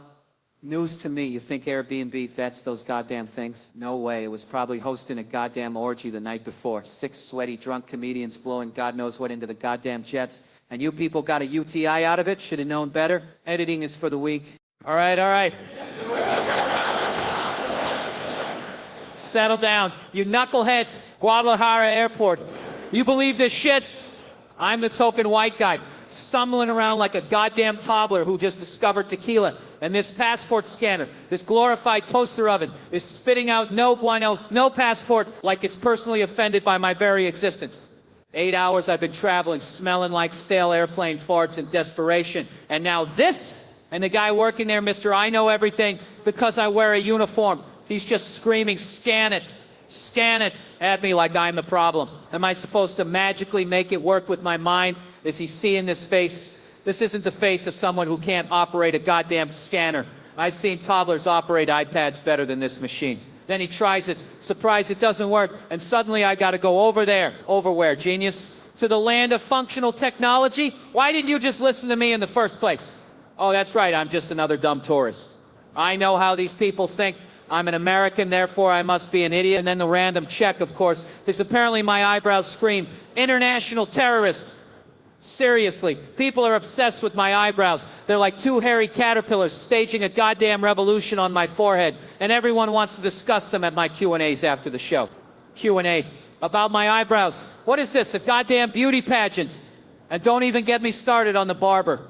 S1: News to me. You think Airbnb vets those goddamn things? No way. It was probably hosting a goddamn orgy the night before. 6 sweaty drunk comedians blowing God knows what into the goddamn jets. And you people got a UTI out of it? Should have known better. Editing is for the weak. All right, all right. Settle down. You knuckleheads. Guadalajara Airport. You believe this shit? I'm the token white guy, stumbling around like a goddamn toddler who just discovered tequila. And this passport scanner, this glorified toaster oven, is spitting out no bueno, no passport, like it's personally offended by my very existence. 8 hours I've been traveling, smelling like stale airplane farts in desperation. And now this, and the guy working there, Mr. I Know Everything, because I wear a uniform. He's just screaming, scan it at me like I'm the problem. Am I supposed to magically make it work with my mind? Is he seeing this face? This isn't the face of someone who can't operate a goddamn scanner. I've seen toddlers operate iPads better than this machine. Then he tries it, surprised it doesn't work, and suddenly I gotta go over there. Over where, genius? To the land of functional technology? Why didn't you just listen to me in the first place? Oh, that's right, I'm just another dumb tourist. I know how these people think. I'm an American, therefore I must be an idiot. And then the random check, of course, because apparently my eyebrows scream, international terrorist. Seriously, people are obsessed with my eyebrows. They're like 2 hairy caterpillars staging a goddamn revolution on my forehead, and everyone wants to discuss them at my Q&As after the show. Q&A about my eyebrows. What is this, a goddamn beauty pageant? And don't even get me started on the barber.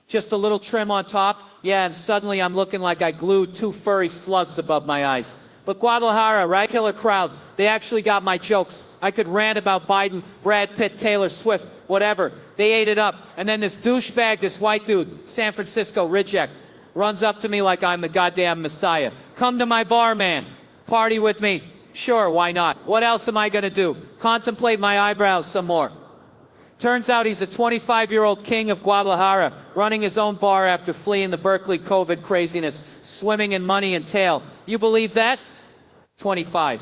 S1: Just a little trim on top. Yeah, and suddenly I'm looking like I glued 2 furry slugs above my eyes. But Guadalajara, right? Killer crowd. They actually got my jokes. I could rant about Biden, Brad Pitt, Taylor Swift, whatever. They ate it up. And then this douchebag, this white dude, San Francisco reject, runs up to me like I'm the goddamn messiah. Come to my bar, man. Party with me. Sure, why not? What else am I gonna do? Contemplate my eyebrows some more. Turns out he's a 25-year-old king of Guadalajara, running his own bar after fleeing the Berkeley COVID craziness, swimming in money and tail. You believe that? 25.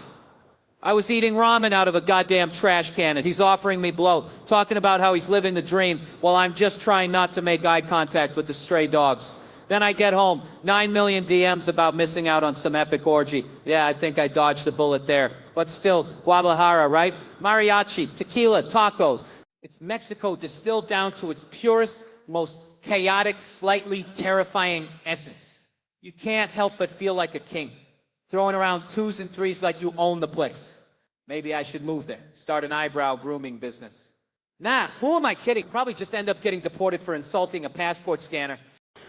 S1: I was eating ramen out of a goddamn trash can, and he's offering me blow, talking about how he's living the dream, while I'm just trying not to make eye contact with the stray dogs. Then I get home, 9 million DMs about missing out on some epic orgy. Yeah, I think I dodged a bullet there. But still, Guadalajara, right? Mariachi, tequila, tacos. It's Mexico distilled down to its purest, most chaotic, slightly terrifying essence. You can't help but feel like a king, throwing around 2s and 3s like you own the place. Maybe I should move there, start an eyebrow grooming business. Nah, who am I kidding? Probably just end up getting deported for insulting a passport scanner.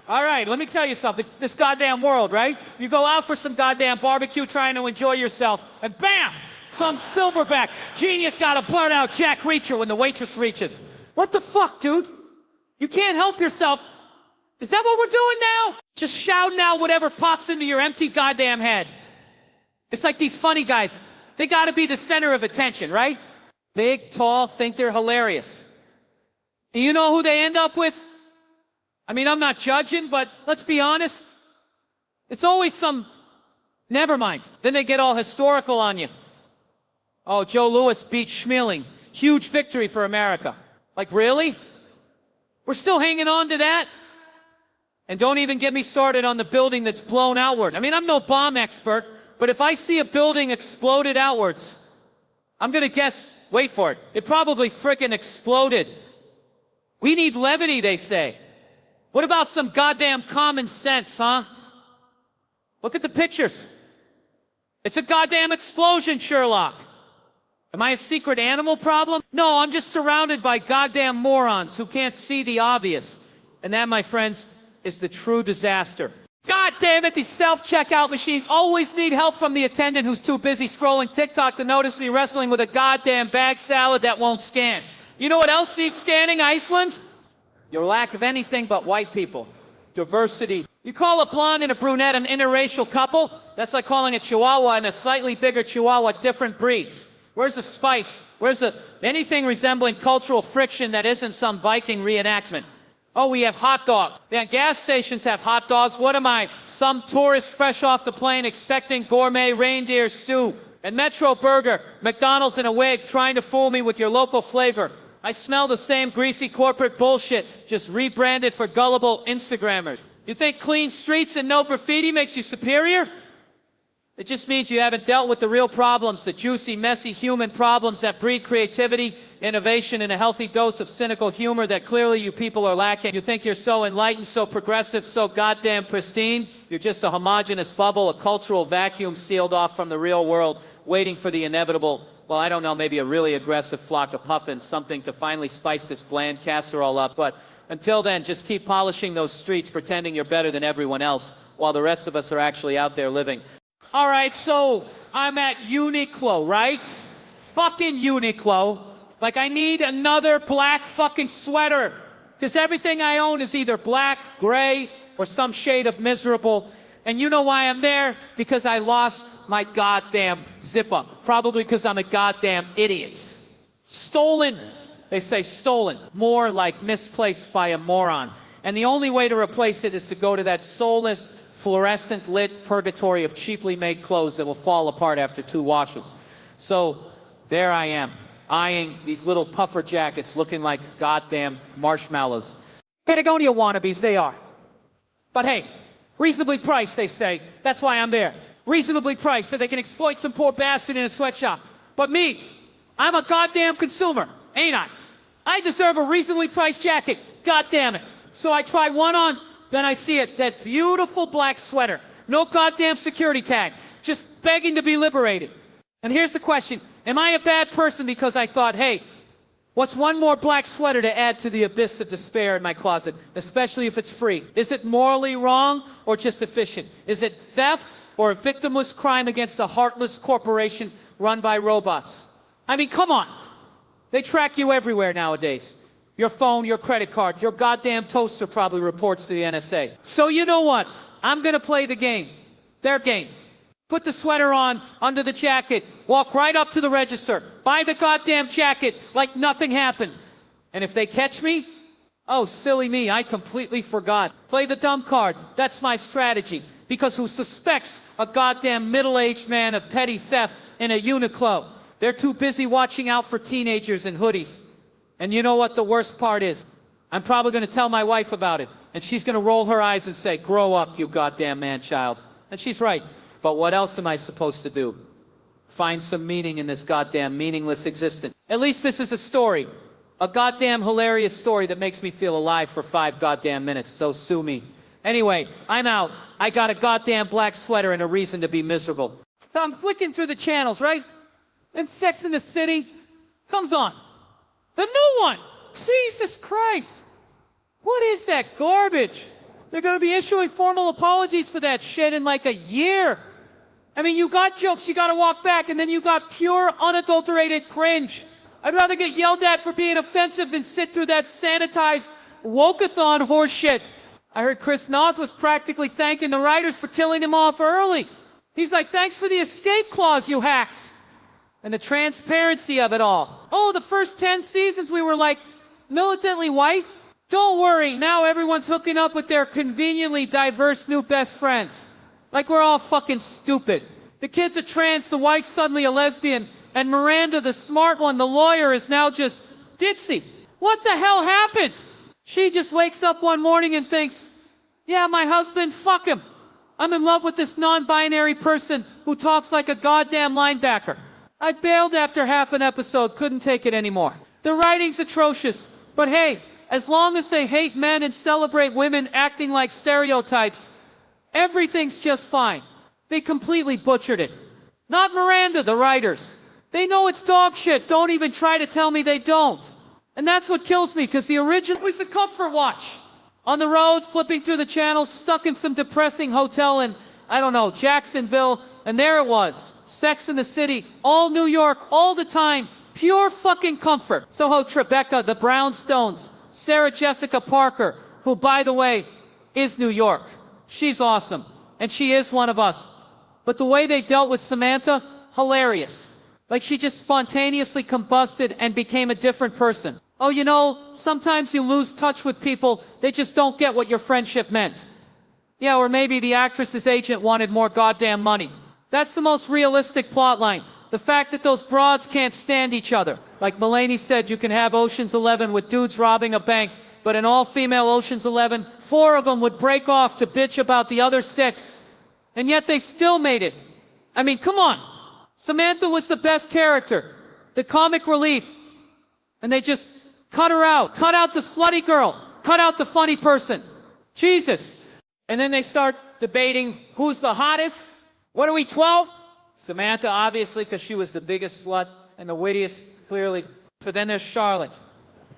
S1: All right, let me tell you something. This goddamn world, right? You go out for some goddamn barbecue trying to enjoy yourself, and bam! Some silverback genius got a blurt out Jack Reacher when the waitress reaches. What the fuck, dude? You can't help yourself. Is that what we're doing now? Just shouting out whatever pops into your empty goddamn head. It's like these funny guys. They gotta be the center of attention, right? Big, tall, think they're hilarious. And you know who they end up with? I mean, I'm not judging, but let's be honest. It's always some, never mind. Then they get all historical on you. Oh, Joe Louis beat Schmeling. Huge victory for America. Like, really? We're still hanging on to that? And don't even get me started on the building that's blown outward. I mean, I'm no bomb expert, but if I see a building exploded outwards, I'm gonna guess, wait for it, it probably frickin' exploded. We need levity, they say. What about some goddamn common sense, huh? Look at the pictures. It's a goddamn explosion, Sherlock. Am I a secret animal problem? No, I'm just surrounded by goddamn morons who can't see the obvious. And that, my friends, is the true disaster. God damn it, these self-checkout machines always need help from the attendant who's too busy scrolling TikTok to notice me wrestling with a goddamn bag salad that won't scan. You know what else needs scanning, Iceland? Your lack of anything but white people. Diversity. You call a blonde and a brunette an interracial couple? That's like calling a Chihuahua and a slightly bigger Chihuahua different breeds. Where's the spice? Where's anything resembling cultural friction that isn't some Viking reenactment? Oh, we have hot dogs. Yeah, gas stations have hot dogs. What am I? Some tourist fresh off the plane expecting gourmet reindeer stew. And Metro Burger, McDonald's in a wig, trying to fool me with your local flavor. I smell the same greasy corporate bullshit, just rebranded for gullible Instagrammers. You think clean streets and no graffiti makes you superior? It just means you haven't dealt with the real problems, the juicy, messy human problems that breed creativity, innovation, and a healthy dose of cynical humor that clearly you people are lacking. You think you're so enlightened, so progressive, so goddamn pristine? You're just a homogeneous bubble, a cultural vacuum sealed off from the real world, waiting for the inevitable. Well, I don't know, maybe a really aggressive flock of puffins, something to finally spice this bland casserole up. But until then, just keep polishing those streets, pretending you're better than everyone else, while the rest of us are actually out there living. All right, so I'm at Uniqlo, right? Fucking Uniqlo. Like, I need another black fucking sweater. Because everything I own is either black, gray, or some shade of miserable. And you know why I'm there? Because I lost my goddamn zip-up. Probably because I'm a goddamn idiot. Stolen. They say stolen. More like misplaced by a moron. And the only way to replace it is to go to that soulless, fluorescent lit purgatory of cheaply made clothes that will fall apart after 2 washes. So there I am, eyeing these little puffer jackets looking like goddamn marshmallows. Patagonia wannabes, they are. But hey, reasonably priced, they say. That's why I'm there. Reasonably priced so they can exploit some poor bastard in a sweatshop. But me, I'm a goddamn consumer, ain't I? I deserve a reasonably priced jacket. God damn it. So I try one on, then I see it, that beautiful black sweater. No goddamn security tag. Just begging to be liberated. And here's the question. Am I a bad person because I thought, hey, what's one more black sweater to add to the abyss of despair in my closet, especially if it's free? Is it morally wrong or just efficient? Is it theft or a victimless crime against a heartless corporation run by robots? I mean, come on. They track you everywhere nowadays. Your phone, your credit card, your goddamn toaster probably reports to the NSA. So you know what? I'm gonna play the game. Their game. Put the sweater on, under the jacket, walk right up to the register, buy the goddamn jacket like nothing happened. And if they catch me, oh, silly me, I completely forgot. Play the dumb card. That's my strategy. Because who suspects a goddamn middle-aged man of petty theft in a Uniqlo? They're too busy watching out for teenagers in hoodies. And you know what the worst part is? I'm probably going to tell my wife about it. And she's going to roll her eyes and say, grow up, you goddamn man-child. And she's right. But what else am I supposed to do? Find some meaning in this goddamn meaningless existence. At least this is a story. A goddamn hilarious story that makes me feel alive for 5 goddamn minutes. So sue me. Anyway, I'm out. I got a goddamn black sweater and a reason to be miserable. So I'm flicking through the channels, right? And Sex in the City comes on. The new one! Jesus Christ! What is that garbage? They're going to be issuing formal apologies for that shit in like a year. I mean, you got jokes, you got to walk back, and then you got pure, unadulterated cringe. I'd rather get yelled at for being offensive than sit through that sanitized woke-a-thon horseshit. I heard Chris Noth was practically thanking the writers for killing him off early. He's like, thanks for the escape clause, you hacks. And the transparency of it all. Oh, the first 10 seasons we were like militantly white. Don't worry, now everyone's hooking up with their conveniently diverse new best friends. Like we're all fucking stupid. The kid's a trans, the wife's suddenly a lesbian, and Miranda, the smart one, the lawyer, is now just ditzy. What the hell happened? She just wakes up one morning and thinks, yeah, my husband, fuck him. I'm in love with this non-binary person who talks like a goddamn linebacker. I bailed after half an episode, couldn't take it anymore. The writing's atrocious, but hey, as long as they hate men and celebrate women acting like stereotypes, everything's just fine. They completely butchered it. Not Miranda, the writers. They know it's dog shit, don't even try to tell me they don't. And that's what kills me, because the original was the comfort watch. On the road, flipping through the channels, stuck in some depressing hotel in, I don't know, Jacksonville, and there it was. Sex in the City, all New York, all the time. Pure fucking comfort. Soho Tribeca, the Brownstones, Sarah Jessica Parker, who, by the way, is New York. She's awesome. And she is one of us. But the way they dealt with Samantha, hilarious. Like she just spontaneously combusted and became a different person. Oh, you know, sometimes you lose touch with people, they just don't get what your friendship meant. Yeah, or maybe the actress's agent wanted more goddamn money. That's the most realistic plotline. The fact that those broads can't stand each other. Like Mulaney said, you can have Ocean's 11 with dudes robbing a bank, but in all-female Ocean's 11, 4 of them would break off to bitch about the other 6. And yet they still made it. I mean, come on. Samantha was the best character. The comic relief. And they just cut her out. Cut out the slutty girl. Cut out the funny person. Jesus. And then they start debating who's the hottest. What are we, 12? Samantha, obviously, because she was the biggest slut and the wittiest, clearly. But then there's Charlotte.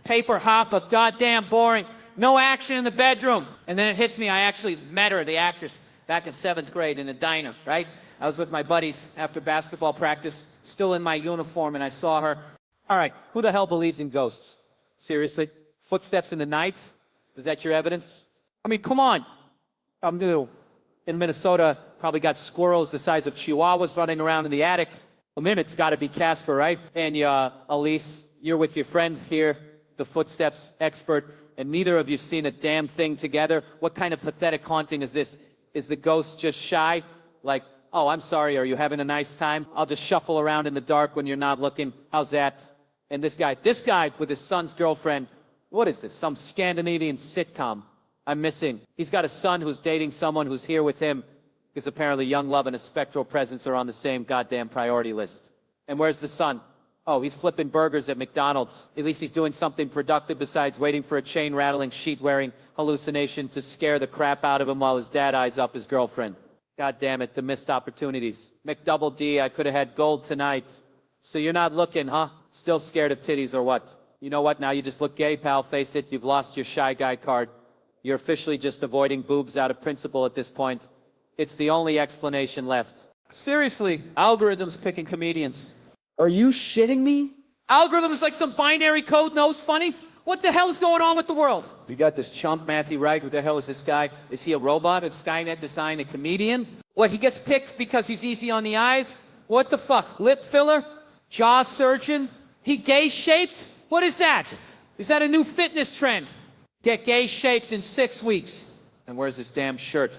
S1: Paper hopper, goddamn boring. No action in the bedroom. And then it hits me, I actually met her, the actress, back in 7th grade in a diner, right? I was with my buddies after basketball practice, still in my uniform, and I saw her. All right, who the hell believes in ghosts? Seriously? Footsteps in the night? Is that your evidence? I mean, come on. I'm new. In Minnesota, probably got squirrels the size of chihuahuas running around in the attic. A minute's got to be Casper, right? And Elise, you're with your friend here, the footsteps expert, and neither of you've seen a damn thing together. What kind of pathetic haunting is this? Is the ghost just shy? Like, oh, I'm sorry, are you having a nice time? I'll just shuffle around in the dark when you're not looking. How's that? And this guy with his son's girlfriend, what is this, some Scandinavian sitcom? I'm missing. He's got a son who's dating someone who's here with him, because apparently young love and a spectral presence are on the same goddamn priority list. And where's the son? Oh, he's flipping burgers at McDonald's. At least he's doing something productive besides waiting for a chain-rattling, sheet-wearing hallucination to scare the crap out of him while his dad eyes up his girlfriend. God damn it, the missed opportunities. McDouble D, I could have had gold tonight. So you're not looking, huh? Still scared of titties or what? You know what, now you just look gay, pal, face it, you've lost your shy guy card. You're officially just avoiding boobs out of principle at this point. It's the only explanation left. Seriously, algorithms picking comedians. Are you shitting me? Algorithms like some binary code knows funny? What the hell is going on with the world? We got this chump, Matthew Wright. Who the hell is this guy? Is he a robot? Is Skynet designed a comedian? What, he gets picked because he's easy on the eyes? What the fuck? Lip filler? Jaw surgeon? He gay-shaped? What is that? Is that a new fitness trend? Get gay-shaped in 6 weeks. And where's this damn shirt?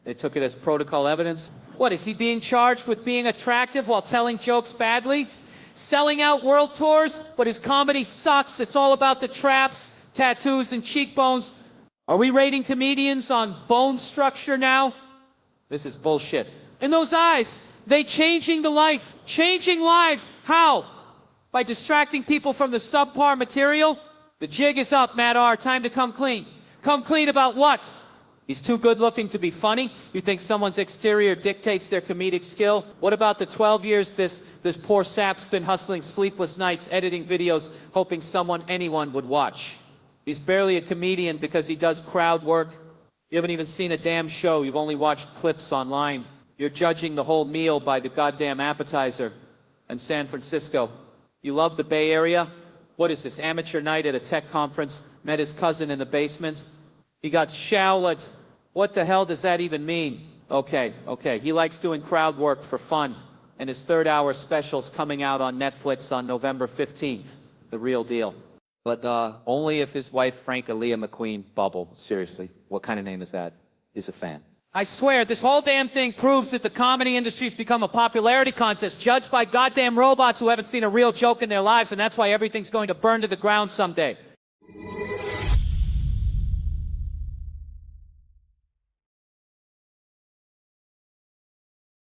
S1: They took it as protocol evidence. What, is he being charged with being attractive while telling jokes badly? Selling out world tours, but his comedy sucks. It's all about the traps, tattoos, and cheekbones. Are we rating comedians on bone structure now? This is bullshit. And those eyes, they changing the life, changing lives. How? By distracting people from the subpar material? The jig is up, Matt R. Time to come clean. Come clean about what? He's too good looking to be funny? You think someone's exterior dictates their comedic skill? What about the 12 years this poor sap's been hustling sleepless nights, editing videos, hoping anyone would watch? He's barely a comedian because he does crowd work. You haven't even seen a damn show. You've only watched clips online. You're judging the whole meal by the goddamn appetizer in San Francisco. You love the Bay Area? What is this, amateur night at a tech conference? Met his cousin in the basement? He got showled. What the hell does that even mean? Okay. He likes doing crowd work for fun. And his third-hour special's coming out on Netflix on November 15th. The real deal. But only if his wife, Franca Leah McQueen, Bubble, seriously, what kind of name is that, is a fan. I swear, this whole damn thing proves that the comedy industry's become a popularity contest judged by goddamn robots who haven't seen a real joke in their lives, and that's why everything's going to burn to the ground someday.